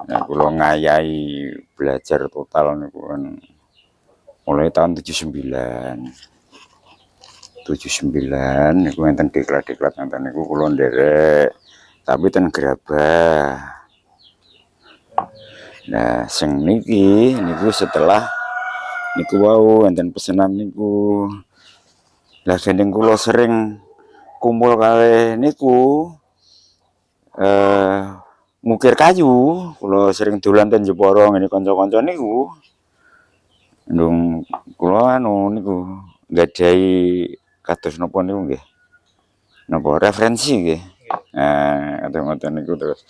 Speaker 4: Nah, kula ngayahi belajar total niku kan mulai tahun 79 niku enten diklat-diklat ngoten niku kula nderek. Tapi ten Grabah. Nah, sing niku setelah niku wau enten pesenan niku. Lah gendeng kula sering kumpul kali niku mukir kayu, kula sering dolan ten Jeporo ngene kanca-kanca niku. Ndung kula niku nggadahi kados napa niku nggih. Napa referensi nggih. Nah, ngoten niku terus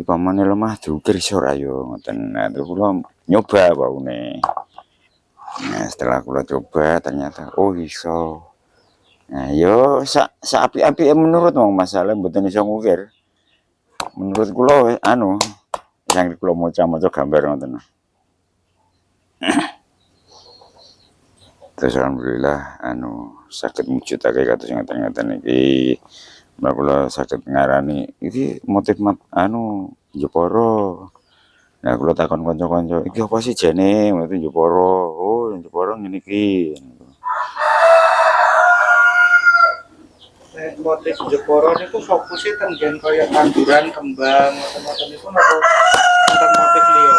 Speaker 4: pamane lemah diukir iso ra yo ngoten. Nah, kula nyoba waune. Nah, setelah kula coba ternyata oh iso. Nah, yo sak api-apike menurut wong masalah mboten iso ngukir. Menurut kula yang kula maca-maca gambar ngoten. Terus alhamdulillah saged mujudake kados ngaten-ngaten iki. Mbak kula saged ngarani iki motif Jeporo. Nah kula takon kanca-kanca, iki apa sih jane motif Jeporo? Oh, Jeporo ngene iki.
Speaker 5: Motif Jeporo niku fokusnya ten gen kaya tanduran, kembang, ngoten-ngoten niku napa enten motif liya?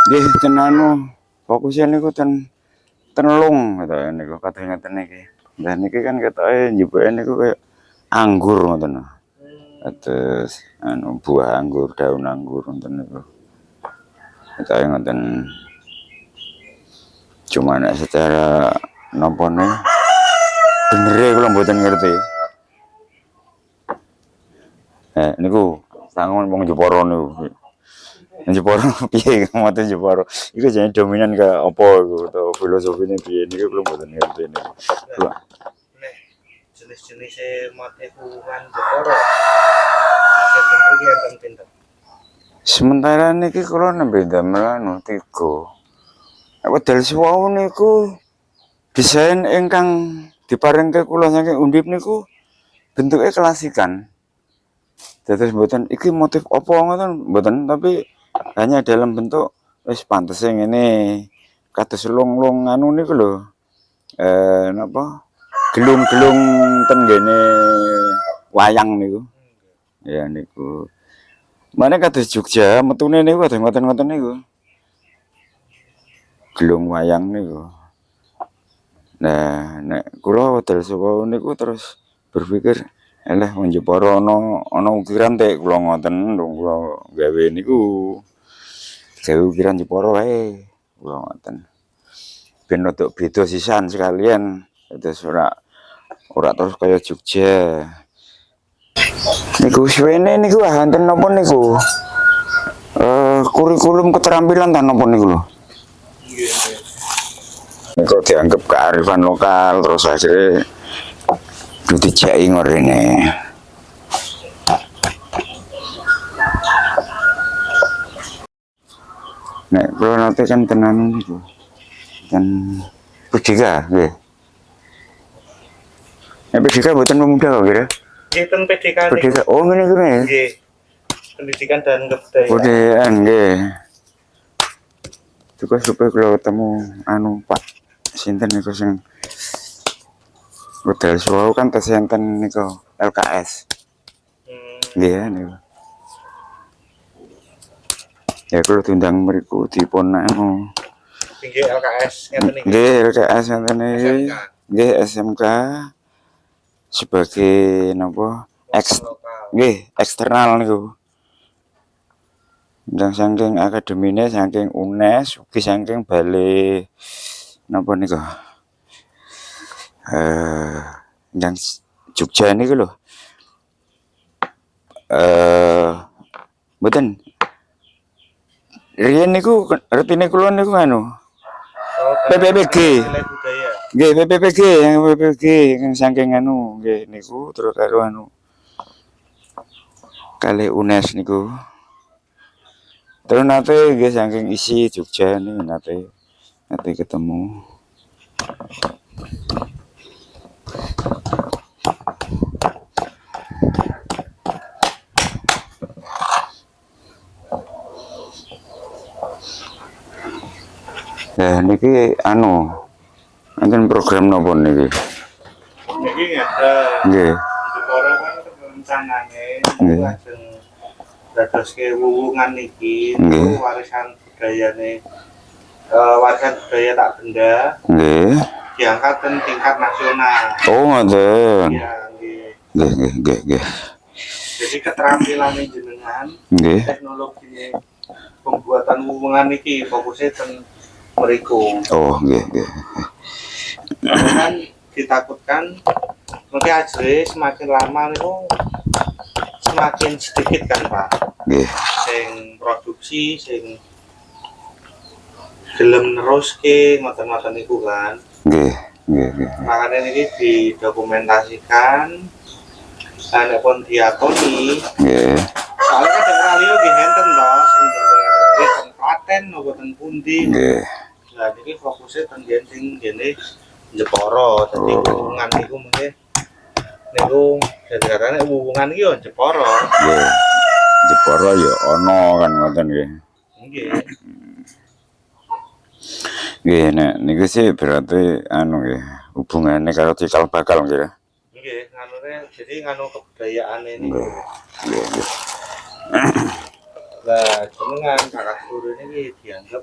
Speaker 4: Nggih ten fokusnya niku ten lung gitu niku kados ngeten iki. Lah niki kan ketoke njupuke niku kaya anggur ngoten. Terus buah anggur, daun anggur ngoten niku. Ketoke ngoten. Cuma nek secara napa bener kula mboten ngerti. Niku sangon wong Jepara niku. Jepara piye ngoten Jepara. Iku jane dominan ke apa iku atau filosofine piye niku kula mboten ngerti niku. Kula
Speaker 5: Nek jenis-jenis motif hubungan Jepara. Sebenarnya enten pinten.
Speaker 4: sementara niki kula nembe damel anu 3. Wedal suwau niku desain ingkang diparingke kula saking undip niku bentuke klasikan. Dados mboten iki motif apa ngoten mboten, tapi hanya dalam bentuk wis pantese ngene. Kados lung-lung anu niku lho. Napa? Gelung-gelung ten ngene wayang niku. Ya niku. Mana kados Jogja metune niku kados ngoten-ngoten niku. Gelung wayang niku. Nah, nek kula wedal saka niku terus berpikir, "Eleh wong Jepara ana ukiran tek kula ngoten, kula gawe niku. Gawe ukiran Jepara wae." Kula ngoten. Ben rada beda sisan sekalian. Terus ora terus kaya Jogja. Niku suwene niku wonten napa niku? Kurikulum keterampilan ta napa niku lho? Niku dianggap kearifan lokal terus akhirnya dijaki ngorene. Nek kula nate kan tenan niku. Dan Pudika nggih. Nek Pudika mboten pemuda kok kira.
Speaker 5: Nggih ten PDK niku.
Speaker 4: Pudika oh ngene kuwi.
Speaker 5: Nggih. Pendidikan dan kebudayaan.
Speaker 4: Budayaan nggih. Juga supaya kalau ketemu anu Pak sinten niku sing wedal suwau kan tes enten niku LKS. Nggih niku. Ya kula diundang mriku dipun anu.
Speaker 5: Nggih LKS ngeten iki.
Speaker 4: Nggih LKS ngenten iki. Nggih SMK sebagai napa nggih eksternal niku. Dan saking akademine saking UNES ugi saking Balai napa niku yang Jogja niku lho mboten riyen niku artine kula niku anu PPPG nggih PPPG yang PPPG yang saking anu nggih niku terus karo anu kali UNES niku. Terus nanti nggih saking isi Jogja niku nanti ketemu. Nah niki anu enten program napa niki?
Speaker 5: Niki ngeten.
Speaker 4: Nggih.
Speaker 5: Jepara kan rencanane
Speaker 4: Nggih.
Speaker 5: lajeng dadoske wuwungan niki
Speaker 4: Nggih.
Speaker 5: niku warisan budayane warisan budaya tak benda
Speaker 4: Nggih.
Speaker 5: diangkat ke tingkat nasional.
Speaker 4: Oh ngoten.
Speaker 5: Ya, nggih.
Speaker 4: Nggih.
Speaker 5: Jadi keterampilan jenengan,
Speaker 4: Nggih.
Speaker 5: teknologi pembuatan wuwungan niki fokusnya ten mriku.
Speaker 4: Oh nggih.
Speaker 5: Kan ditakutkan nanti ajre semakin lama niku semakin sedikit kan Pak.
Speaker 4: Nggih.
Speaker 5: Sing produksi sing gelem neruske ngoten-ngoten niku kan.
Speaker 4: Nggih.
Speaker 5: Makanya ini didokumentasikan dan pun diakoni.
Speaker 4: Nggih.
Speaker 5: Soalnya kan daerah liya nggih enten to sing ten Klaten napa ten pundi.
Speaker 4: Nggih.
Speaker 5: Lah niki fokusnya ten sing kene Jepara. Dadi hubungan niku mengke niku sejarahane hubungan iki yo Jepara.
Speaker 4: Nggih. Jepara ya ana kan ngoten nggih.
Speaker 5: Nggih.
Speaker 4: Nggih nek niku sih berarti anu nggih hubungannya karo cikal bakal nggih.
Speaker 5: Nggih, nganune jadi nganu kebudayaane niku.
Speaker 4: Nggih.
Speaker 5: Lah jenengan kakak guru ini dianggap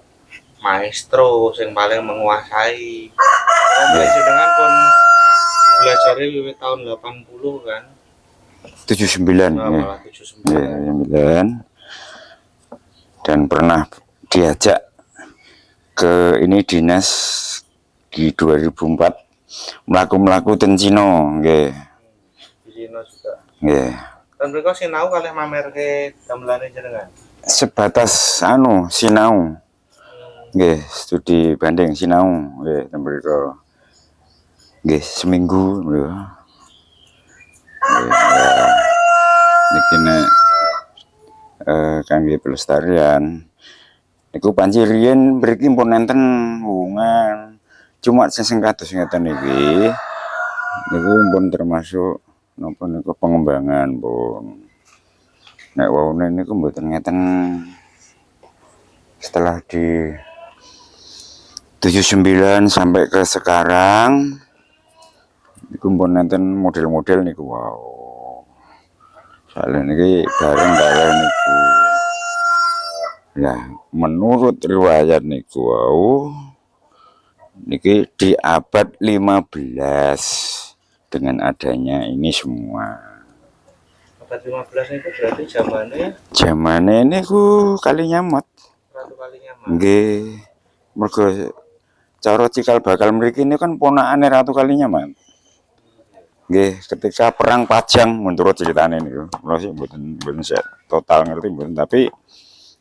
Speaker 5: maestro yang paling menguasai. Karena jenengan pun belajar wiwit tahun 80 kan.
Speaker 4: 79
Speaker 5: Nah,
Speaker 4: nggih.
Speaker 5: malah 79.
Speaker 4: 9 dan pernah diajak ke ini dinas di 2004 mlaku-mlaku ten Cina nggih.
Speaker 5: Di Cina juga.
Speaker 4: Nggih.
Speaker 5: Dan mereka sinau kalih mamerke gamelane jenengan.
Speaker 4: Sebatas sinau. Nggih, studi banding sinau nggih ten mriko. Nggih, seminggu lho. Niki nek kangge pelestarian niku panci riyen mriki pun enten hubungan. Cuma sing kados ngeten iki niku pun termasuk napa niku pengembangan pun. Nek waune niku mboten ngeten. Setelah di 79 sampai ke sekarang niku pun enten model-model niku wow. Soalnya niki bareng-bareng niku. Nah, menurut riwayat niku wow, niki di abad 15 dengan adanya ini semua.
Speaker 5: Abad 15 itu berarti
Speaker 4: Zamane niku Kalinyamat.
Speaker 5: Ratu Kalinyamat.
Speaker 4: Nggih. Mergo cara cikal bakal mriki ini kan ponakane Ratu Kalinyamat. Nggih, ketika perang Pajang menurut ceritane niku. Kula sih mboten total ngerti mboten, tapi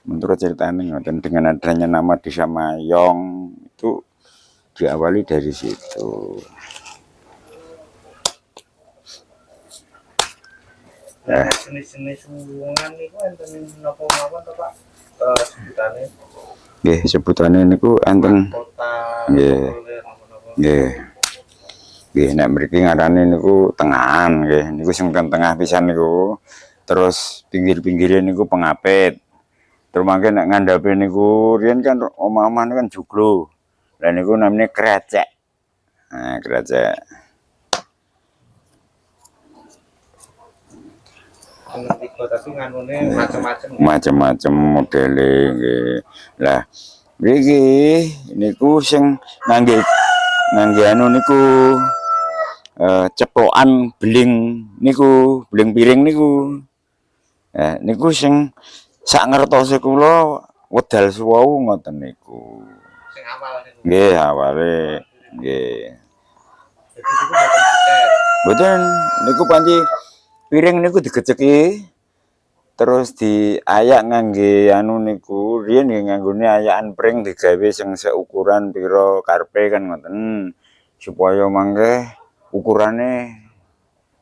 Speaker 4: menurut ceritane ngoten dengan adanya nama Desa Mayong itu diawali dari situ.
Speaker 5: Nah, jenis-jenis hubungan niku enten napa mawon to Pak? Sebutane.
Speaker 4: Nggih, sebutane niku enten
Speaker 5: Kota.
Speaker 4: nggih. Nggih. Nggih, nek mriki ngarane niku tengahan nggih. Niku sing tengah pisan niku. Terus pinggir-pinggire niku pengapit. Terus mangke nek ngandhape niku riyen kan omah-omah kan joglo. Lah niku namanya krecek. Nah, krecek.
Speaker 5: Tapi nganune macam-macam.
Speaker 4: Macam-macam modele nggih. Lah mriki niku sing ngangge anu niku ceplokan beling niku, beling piring niku. Niku sing sak ngertose kula wedal suwau ngoten niku.
Speaker 5: Sing awal niku.
Speaker 4: Nggih, awale nggih.
Speaker 5: Jadi niku boten diket.
Speaker 4: Mboten niku panci piring niku digeceki terus diayak ngangge anu niku riyen nggih nganggone ayakan pring digawe sing seukuran pira karepe kan ngoten. Supaya mangke ukurane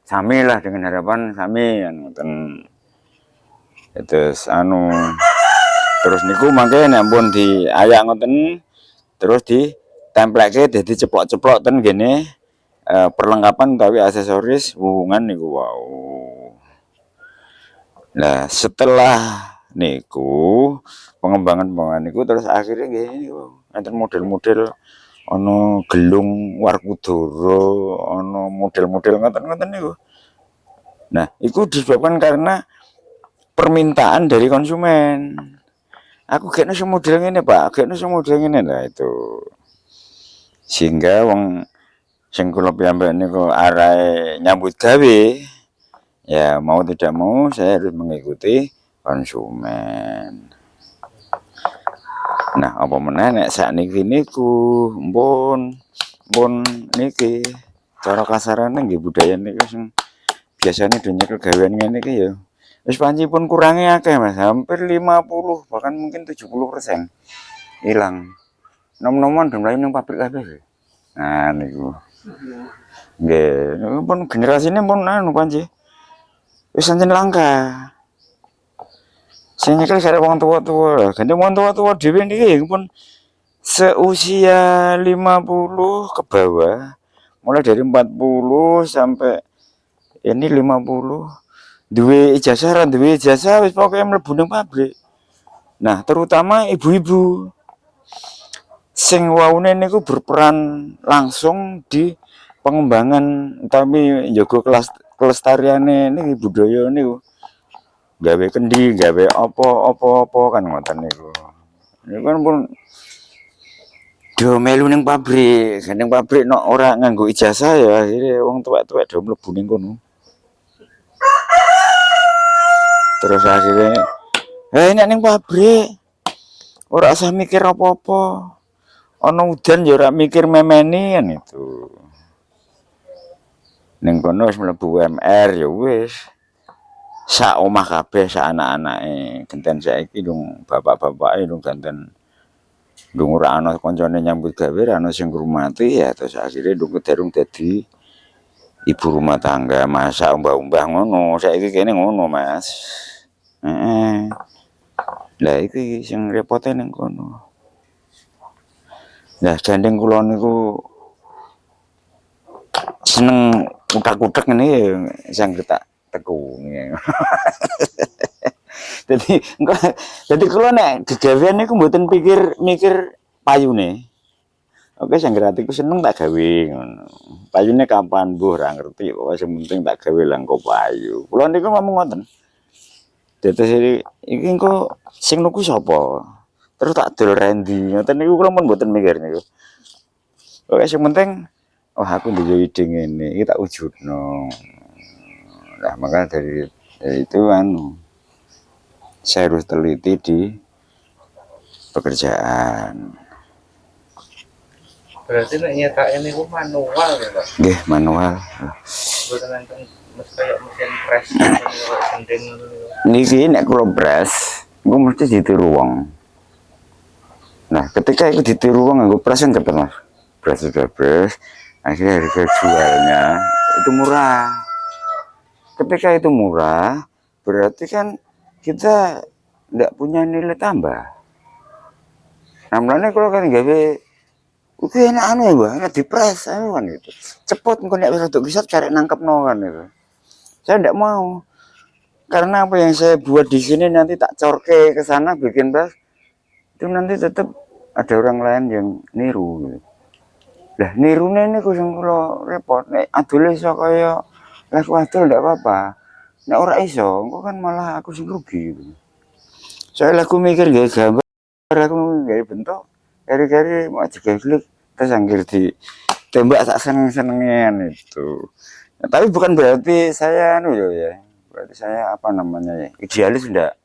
Speaker 4: sami lah dengan harapan sami kan ngoten. Terus terus niku mangke nek pun diayak ngoten terus ditempelke dadi ceplok-ceplok ten gene perlengkapan utawi aksesoris hubungan niku wow. Nah, setelah niku pengembangan niku terus akhirnya nggih niku enten model-model ana gelung Warkudara, ana model-model ngoten-ngoten niku. Nah, itu disebabkan karena permintaan dari konsumen. Aku kayaknya semodel ngene, Pak. Kayaknya semodel ngene lah itu. Sehingga wong sing kula piyambak niku arahe nyambut gawe, ya mau tidak mau saya harus mengikuti konsumen. Nah, apa meneh nek sakniki niku mpun niki cara kasarane nggih budaya niku sing biasane do nyekel gawean ngene iki ya. Wis panci pun kurangi akeh Mas, hampir 50 bahkan mungkin 70% hilang. Nom-noman do mlayu ning pabrik kabeh. Nah niku. Nggih, niku pun generasine pun anu panci. Wis ancen langka. Sing nyekel kare wong tua-tua. Ganti wong tua-tua dhewe niki pun seusia 50 ke bawah. Mulai dari 40 sampai ini 50. Duwe ijazah ra duwe ijazah wis pokoke mlebu ning pabrik. Nah, terutama ibu-ibu sing waune niku berperan langsung di pengembangan utawi njaga kelestariane niki budaya niku. Gawe kendi, gawe apa kan ngoten niku. Niku kan pun do melu ning pabrik nek ora nganggo ijazah ya akhire wong tuwek-tuwek do mlebu ning kono. Terus akhirnya nek ning pabrik ora usah mikir apa-apa. Ana udan ya ora mikir memeni kan itu. ning kono wis mlebu UMR ya wis. Sak omah kabeh sak anak-anake genten saiki dong bapak-bapake dong genten dong ora ana kancane nyambut gawe ora ana sing ngrumati ya terus akhire dong derung dadi ibu rumah tangga masak umbah-umbah ngono saiki kene ngono Mas. Heeh. Lah iki sing repote ning kono. Lah gandeng kula niku seneng utak-utak ngene ya sing tak tekuni. Jadi kula nek gegawean niku mboten mikir payune. Oke sing gratiku seneng tak gawe ngono. Payune kapan mbuh ora ngerti pokoke sing penting tak gawe langko payu. Kula niku ngomong ngoten. Dados iki engko sing nuku sapa? Terus tak dol rendi. Ngoten niku kula pun mboten mikir niku. Pokoke sing penting oh aku duwe ide ngene, iki tak wujudno. Nah, maka dari itu saya harus teliti di pekerjaan.
Speaker 5: Berarti nek nyetake niku manual ya, Pak.
Speaker 4: Nggih, manual.
Speaker 5: Mboten enten kayak mesin press gendeng ngono.
Speaker 4: Niki nek kula press, engko mesti ditiru wong. Nah, ketika itu ditiru wong nganggo press kan cepet, Mas. Press sudah press, akhirnya harga jualnya itu murah. Ketika itu murah, berarti kan kita tidak punya nilai tambah. Namanya kalau kan gawe, oke enak anu ya, Bang, dipres anu kan gitu. Cepet engko nek wis bisa cari nangkep no kan itu. Saya tidak mau. Karena apa yang saya buat di sini nanti tak corke ke sana bikin pres, itu nanti tetap ada orang lain yang niru gitu. Lah nirune niku sing kula repot. Nek adole iso kaya laku adol ndak apa-apa. Nek ora iso, engko kan malah aku sing rugi gitu. Saya laku mikir gawe gambar, aku gawe bentuk, kari-kari mau digawe klik terus anggere di tembak sak seneng-senengan itu. Nah, tapi bukan berarti saya anu ya. Berarti saya apa namanya ya? Idealis enggak.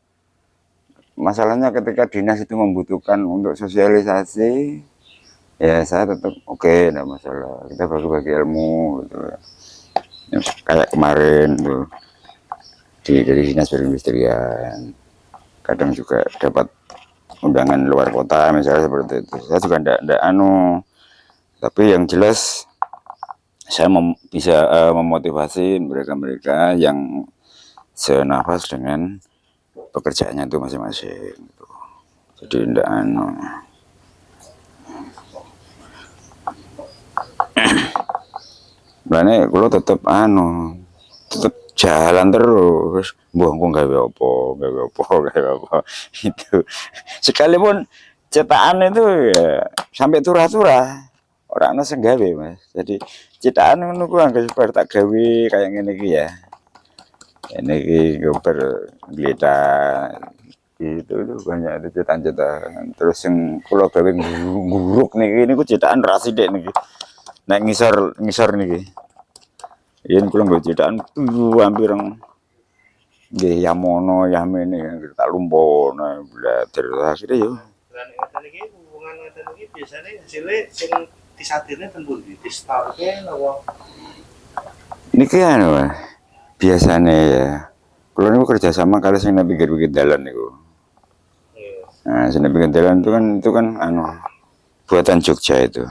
Speaker 4: Masalahnya ketika dinas itu membutuhkan untuk sosialisasi ya saya tetap oke, enggak masalah, kita bagi-bagi ilmu gitu ya. Kayak kemarin tuh dari dinas perindustrian kadang juga dapat undangan luar kota misalnya seperti itu. Saya juga enggak anu, tapi yang jelas saya bisa memotivasi mereka-mereka yang senafas dengan pekerjaannya itu masing-masing gitu. Jadi enggak anu. Makanya kalau tetap tetap jalan terus, buang kok gawe apa itu. Sekalipun cetakan itu ya sampai turah-turah orang ana sing gawe Mas. Jadi cetakan ngono ku anggere tak gawe kayak ngene iki ya. Ini iki gambar gledah itu banyak itu cetakan. Terus yang kula gawe nguruk niki niku cetakan ra sithik niki. Nek ngisor niki. Yen kula nggo cetakan hampir nggih Yamono, Yamene tak lumpuhna blader akhire yo.
Speaker 5: Lah nek ngeten iki hubungan ngeten iki biasane hasilnya sing disadirne ten pundi? Distorke napa?
Speaker 4: Niki anu biasane ya. Kula niku kerja sama kali sing pinggir-pinggir dalan niku. Nah, sing pinggir dalan itu kan anu buatan Jogja itu.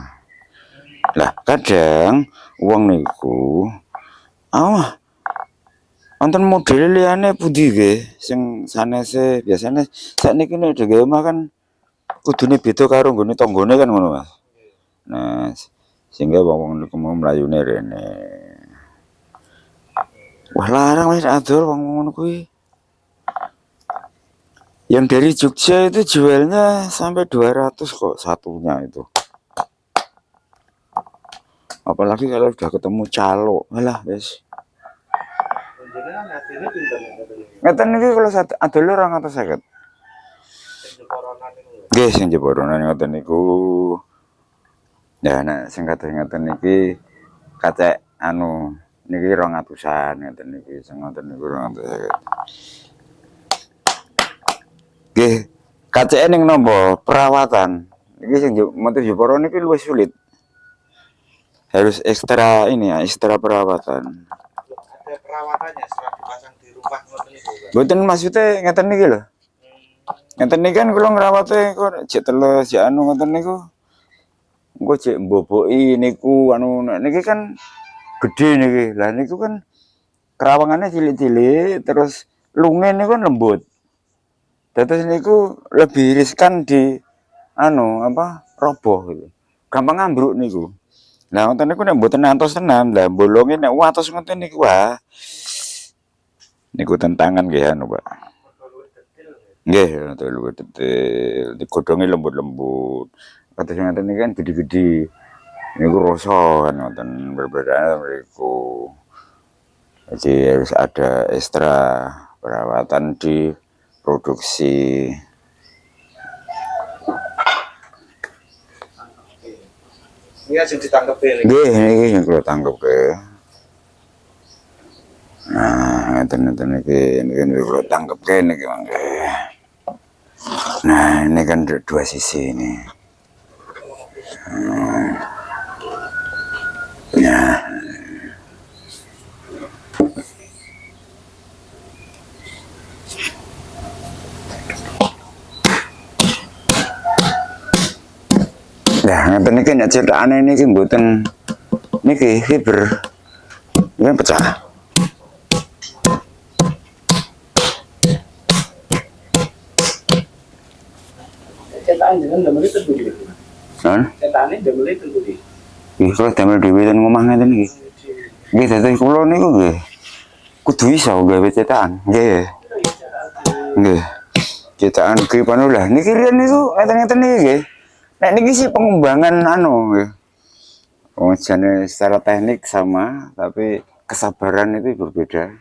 Speaker 4: Lah kadang uang niku wonten model liyane pundi nggih sing sanese biasane sakniki nek dhewe mah kan kudune beda karo nggone tanggane kan ngono Mas. Nah, sehingga wong niku mau mlayune rene. Wah larang wis adol wong ngono kuwi. Yang dari Jogja itu jualnya sampai 200 kok satunya itu. Apalagi kalau udah ketemu calo, alah wis.
Speaker 5: Jenengan hasilnya pinten ngeten iki?
Speaker 4: Ngeten iki kalau adole 250.
Speaker 5: Sing jeporonan niku.
Speaker 4: Nggih sing jeboronan ngoten niku. Ya nek sing kados ngoten niki kacek anu niki 200-an ngoten niki sing ngoten niku 250. Nggih, kaceke ning napa? Perawatan. Iki sing motif Jepara niki luwih sulit. harus ekstra ini ya, ekstra perawatan.
Speaker 5: Ada perawatannya setelah dipasang di rumah ngoten niku.
Speaker 4: Mboten maksudnya ngeten niki lho. Ngeten niki kan kula ngrawate kok jek teles jek anu ngoten niku. Engko jek mboboki niku anu niki kan gede niki. Lah niku kan kerawangannya cilik-cilik terus lunge niku kan lembut. Dados niku lebih riskan di anu apa roboh gitu. Gampang ambruk niku. Nah, ngoten niku nek mboten ngantos tenan, lah bolonge nek watos ngoten niku wah. Niku tentangan nggih anu, Pak. Nggih, luwih detail. Digodhonge lembut-lembut. Kados ngoten niki kan gede-gede. Niku rasa kan ngoten berbeda mriku. Jadi harus ada ekstra perawatan di produksi.
Speaker 5: Ini aja ditangkep ini.
Speaker 4: Nggih, niki sing kula tangkep. Nah, ngeten niki kula tangkep niki mangke. Nah, ini kan dua sisi ini. Nah, nah, ngeten niki nek cetakane niki mboten niki fiber. Ini pecah.
Speaker 6: Cetakan jenengan damel itu budi.
Speaker 4: Kan?
Speaker 6: Cetakane damel itu budi.
Speaker 4: Nggih, kula damel dhewe ten ngomah ngeten iki. Nggih, dadi kula niku nggih kudu iso gawe cetakan. Nggih. Nggih. Cetakan kripano lah. Niki riyen niku ngeten-ngeten iki nggih. Nek niki sih pengembangan anu nggih. Oh, jane secara teknik sama, tapi kesabaran itu berbeda.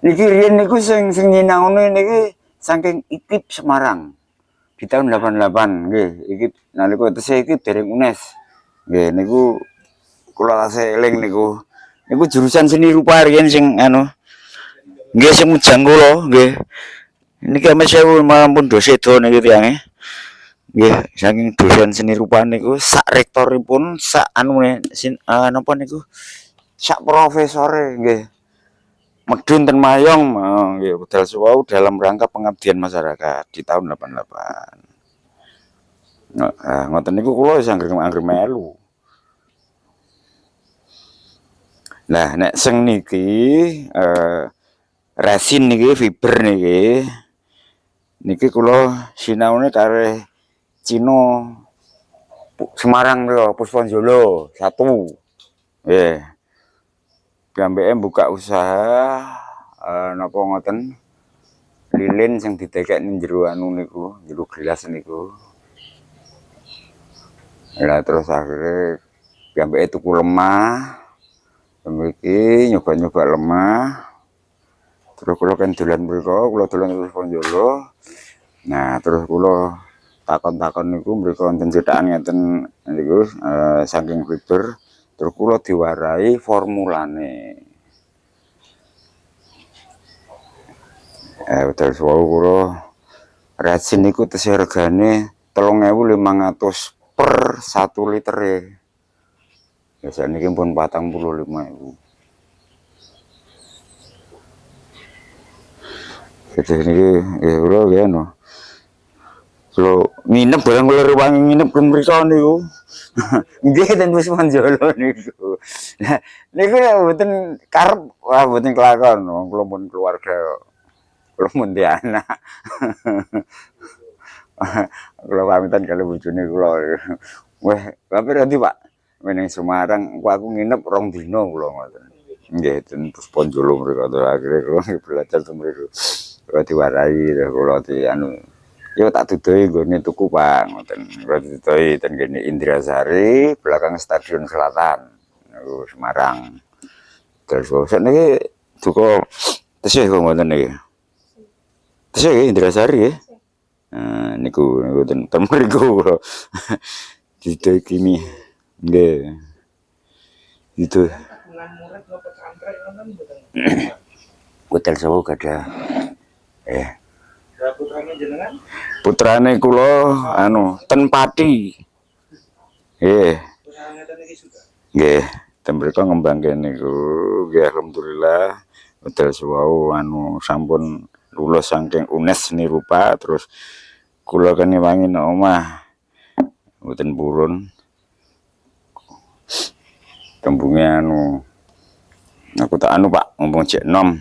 Speaker 4: Niki riyen niku sing nyinaoni niki saking IKIP Semarang. Di tahun 88 nggih, IKIP nalika tesih IKIP dereng UNES. Nggih, niku kula tasih eling niku. Niku jurusan seni rupa riyen sing anu. Nggih sing mujang kula, nggih. Niki ame sewu mampun dosedo niki tiyange. Nggih, saking dosen seni rupa niku sak rektoripun, sak anune napa niku? Sak profesore nggih. Medun ten Mayong, nggih budal suwau dalam rangka pengabdian masyarakat di tahun 88. Nah, ngoten niku kula wis anggere melu. Nah, nek sing niki resin niki fiber niki kula sinaune kare Cino Semarang lho, Pusponjolo 1. Nggih. Gambeke buka usaha napa ngoten lilin sing didekek ning jero anu niku, jero gelas niku. Lah terus akhirnya gambeke tuku lemah. Mriki nyoba-nyoba lemah. Terus kula kan dolan mriko, kula dolan terus Ponjolo. Nah, terus kula takon-takon niku mriko wonten cetakan ngeten niku saking fiber. Terus kula diwarai formulane. Terus wau kula resin niku tesih regane 3.500 per 1 litere. Biasa niki pun 45.000. Jadi niki nggih kula nggih anu. Kula nginep barang kula rewangi nginep mriko niku. Nggih ten Pusponjolo niku. Nah, niku mboten karep, wah mboten kelakon, kula pun keluarga. Kula mun di anak. Kula pamitan kali bojone kula. Wah, tapi nanti Pak, meneng Semarang, aku nginep 2 dina kula ngoten. Nggih, ten Pusponjolo mriko akhire kula belajar ten mriku. Kula diwarai kula di anu. Yo tak dudoi nggone tuku Pak, ngoten. Kula dudoi ten kene Indrasari, belakang Stadion Selatan. Niku Semarang. Terus sakniki duka tesih kok ngoten niki. Tesih Indrasari nggih. Nah, niku ten mriku kula. Dudoi kimi. Nggih. Itu. Hotel Sewu gadah.
Speaker 5: Putrane jenengan?
Speaker 4: Putrane kula anu ten Pati. Nggih.
Speaker 5: Usaha ngeten iki sudah.
Speaker 4: Nggih, ten mriko ngembangke niku nggih alhamdulillah wedal suwau anu sampun lulus saking UNES seni rupa terus kula kene wangi nang omah mboten purun tembunge anu aku tak anu Pak ngomong cek nom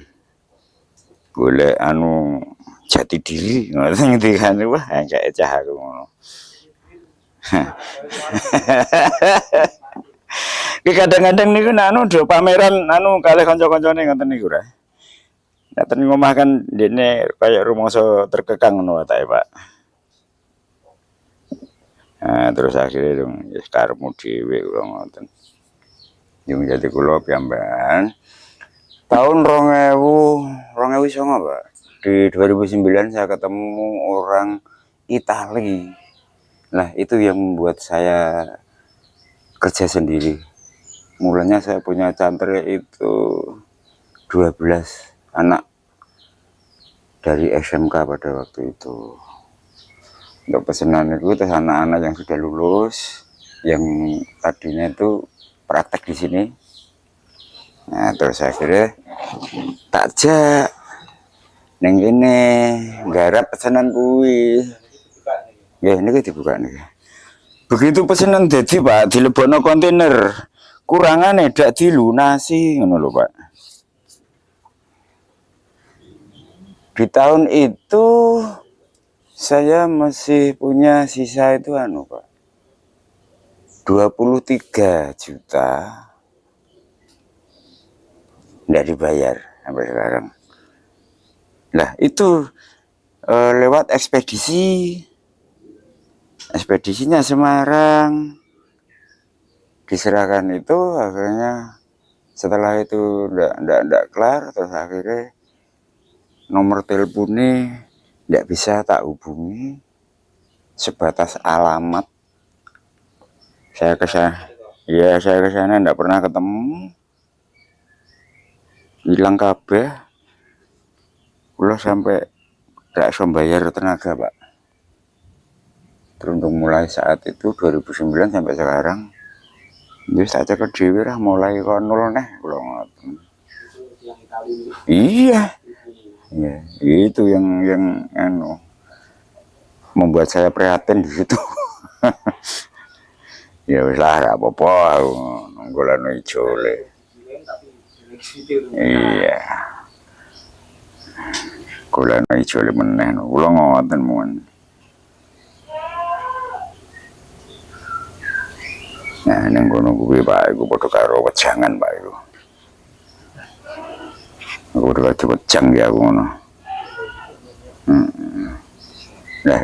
Speaker 4: golek anu jati diri ngoten ngendikane wah kayak cah aku ngono. Ki kadang-kadang niku anu do pameran anu kalih kanca-kancane ngoten niku ra. Nek ten ngomah kan dene kaya rumangsa terkekang ngono wae Pak. Nah, terus akhirnya dong ya karepmu dhewe kula ngoten. Yung jadi kula piyambakan tahun 2009 Pak. Di 2009 saya ketemu orang Itali. Nah, itu yang membuat saya kerja sendiri. Mulanya saya punya cantri itu 12 anak dari SMK pada waktu itu. Untuk pesanan itu terus anak-anak yang sudah lulus, yang tadinya itu praktek di sini. Nah, terus akhirnya takjak neng ini garap pesanan kuwi. Ya, ini dibuka nih. Begitu pesanan jadi Pak, dilebono kontainer. Kurangannya dak dilunasi ngono lho Pak. Di tahun itu saya masih punya sisa itu anu Pak. 23 juta enggak dibayar sampai sekarang. Nah, itu lewat ekspedisi. Ekspedisinya Semarang. Diserahkan itu akhirnya setelah itu enggak kelar terus akhirnya nomor teleponnya enggak bisa tak hubungi sebatas alamat. Saya ke sana enggak pernah ketemu. Hilang kabeh. Kula sampai enggak bisa bayar tenaga, Pak. Terus mulai saat itu 2009 sampai sekarang wis tak cekek dhewe lah mulai kok nol neh kula ngoten. Iya. Ya, itu yang anu membuat saya prihatin di situ. Ya wis lah gak apa-apa aku nggolano ijole. Iya. Golano ijole meneh kula ngoten mun. Nah, neng kono kuwi Pak, iku padha karo wejangan Pak iku. Aku udah wejang ya aku ngono. Nah,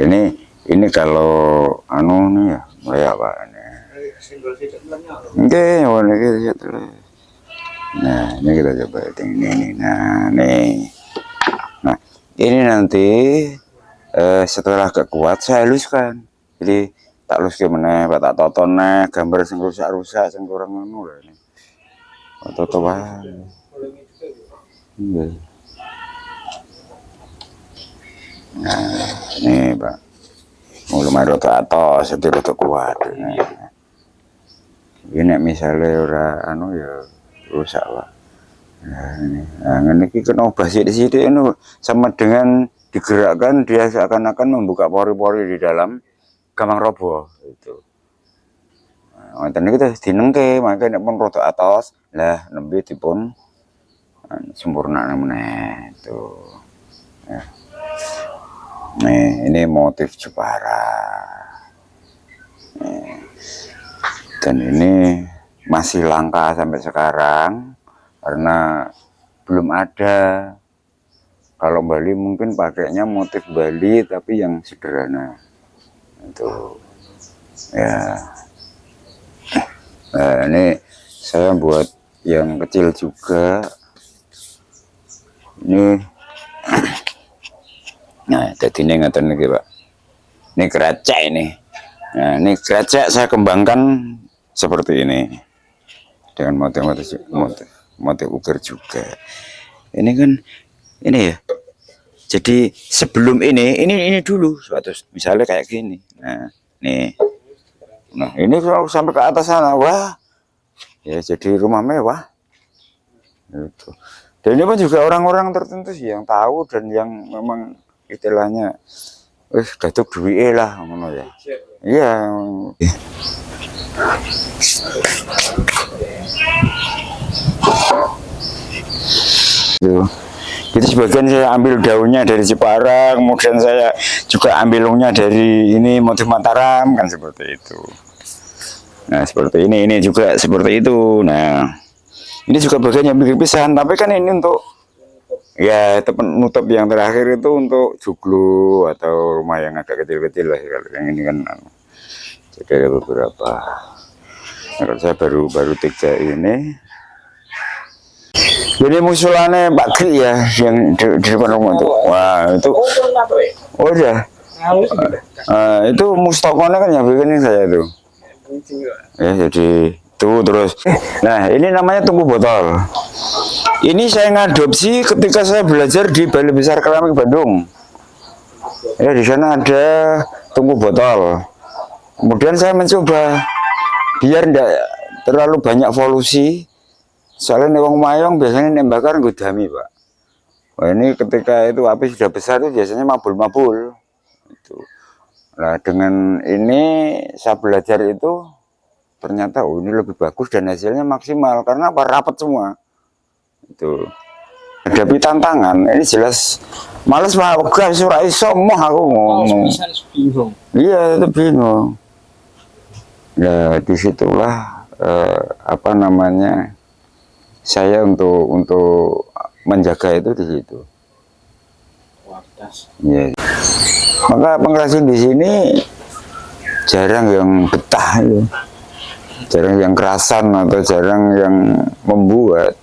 Speaker 4: ini kalau anu nih ya, mulai apa nih? Nggih, warna iki terus. Nah, ini kita coba ini. Nah, nih. Nah, ini nanti setelah agak kuat saya haluskan. Jadi tak luske meneh, tak toton neh gambar sing rusak-rusak sing kurang ngono lho. Toto wae. Nggih. Nah, ini Pak. Mulai rada atos, rada kuat. Ini misalnya ora anu ya rusak Pak. Nah, ngene iki kena obah sithik-sithik anu sama dengan digerakkan dia seakan-akan membuka pori-pori di dalam gampang roboh itu. Ngoten niku terus dinengke, mangke nek pun rada atos, lah nembe dipun sempurna meneh itu. Ya. Nih, ini motif Jepara. Nih. Dan ini masih langka sampai sekarang karena belum ada. Kalau Bali mungkin pakainya motif Bali tapi yang sederhana. Itu ya. Nah, ini saya buat yang kecil juga. Ini nah, jadi ini ngeten iki, Pak. Ini keracak ini. Nah, ini keracak saya kembangkan seperti ini. Dengan motif ukir juga. Ini kan ini ya. Jadi sebelum ini dulu suatu misalnya kayak gini. Nah, nih. Nah, ini kalau sampai ke atas sana, wah. ya jadi rumah mewah itu. Dan ini pun juga orang-orang tertentu sih yang tahu dan yang memang istilahnya wis gatuk duwike lah ngono ya. Iya. Itu. Itu sebagian saya ambil daunnya dari Jepara, kemudian saya juga ambil daunnya dari ini motif Mataram kan seperti itu. Nah seperti ini juga seperti itu. Nah ini juga bagian yang bikin pisan, tapi kan ini untuk ya penutup yang terakhir itu untuk joglo atau rumah yang agak kecil-kecil lah. Kalau yang ini kan jadi ada beberapa. Nah, kalau saya baru 3 ini. Jadi musulannya Pak Kri ya yang di depan rumah itu. Wah itu. Oh ya. Itu mustokonya kan yang bikin saya itu. Ya jadi itu terus. Nah ini namanya tungku botol. Ini saya ngadopsi ketika saya belajar di Balai Besar Keramik Bandung. Ya di sana ada tungku botol. Kemudian saya mencoba biar tidak terlalu banyak polusi. Soalnya wong mayong biasanya nembakar gudami Pak. Wah ini ketika itu api sudah besar itu biasanya mabul-mabul. Itu. Nah dengan ini saya belajar itu ternyata ini lebih bagus dan hasilnya maksimal karena apa rapat semua. Itu. Hadapi tantangan ini jelas males Pak. Gak surah iso moh aku ngomong. Iya itu bingung. Ya disitulah apa namanya saya untuk menjaga itu di situ. Ya. Maka pengrajin di sini jarang yang betah itu. Jarang yang kerasan atau jarang yang membuat.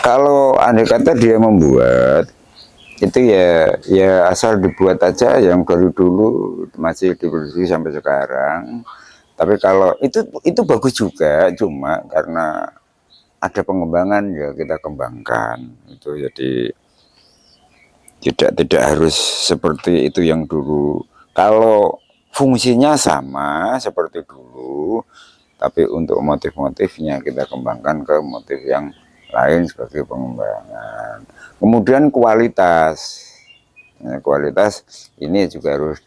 Speaker 4: Kalau andai kata dia membuat itu ya asal dibuat aja yang dari dulu masih diproduksi sampai sekarang. Tapi kalau itu bagus juga, cuma karena ada pengembangan ya kita kembangkan itu, jadi tidak harus seperti itu yang dulu. Kalau fungsinya sama seperti dulu, tapi untuk motif-motifnya kita kembangkan ke motif yang lain sebagai pengembangan. Kemudian kualitas, nah, kualitas ini juga harus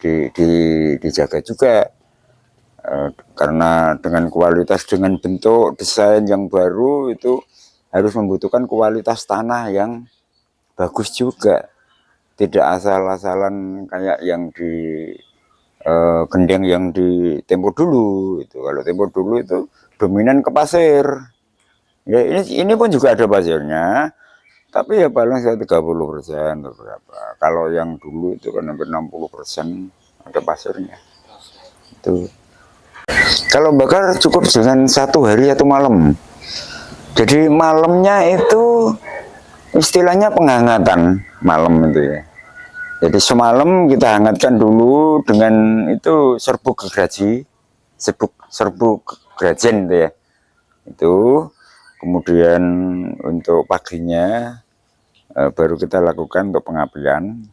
Speaker 4: dijaga juga. Karena dengan kualitas, dengan bentuk desain yang baru itu harus membutuhkan kualitas tanah yang bagus juga, tidak asal-asalan kayak yang di gendeng yang di tempo dulu itu. Kalau tempo dulu itu dominan ke pasir ya, ini pun juga ada pasirnya, tapi ya paling saya 30% beberapa. Kalau yang dulu itu kan hampir 60% ada pasirnya itu. Kalau bakar cukup dengan 1 hari 1 malam. Jadi malamnya itu istilahnya penghangatan malam itu ya. Jadi semalam kita hangatkan dulu dengan itu serbuk gergaji, serbuk gerajen itu ya. Itu kemudian untuk paginya baru kita lakukan untuk pengapian.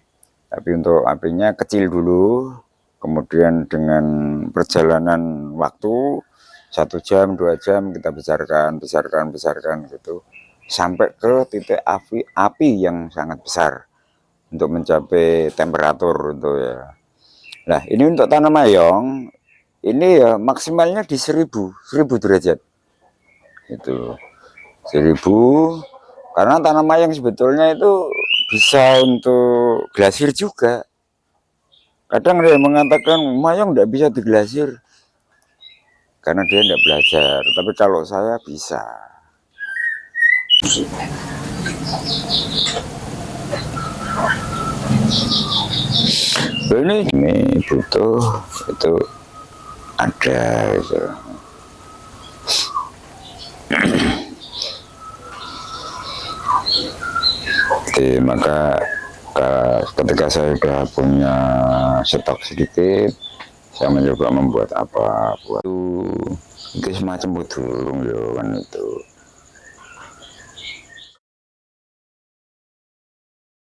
Speaker 4: Tapi untuk apinya kecil dulu. Kemudian dengan perjalanan waktu 1 jam 2 jam kita besarkan gitu sampai ke titik api yang sangat besar untuk mencapai temperatur itu ya. Nah ini untuk tanah mayong ini ya maksimalnya di 1000 derajat itu 1000, karena tanah mayong sebetulnya itu bisa untuk glasir juga. Kadang dia mengatakan mayong tidak bisa diglasir karena dia tidak belajar, tapi kalau saya bisa. Ini butuh itu ada itu. Jadi, maka ketika saya sudah punya stok sedikit, saya mencoba membuat apa buat itu semacam budulung ya kan itu.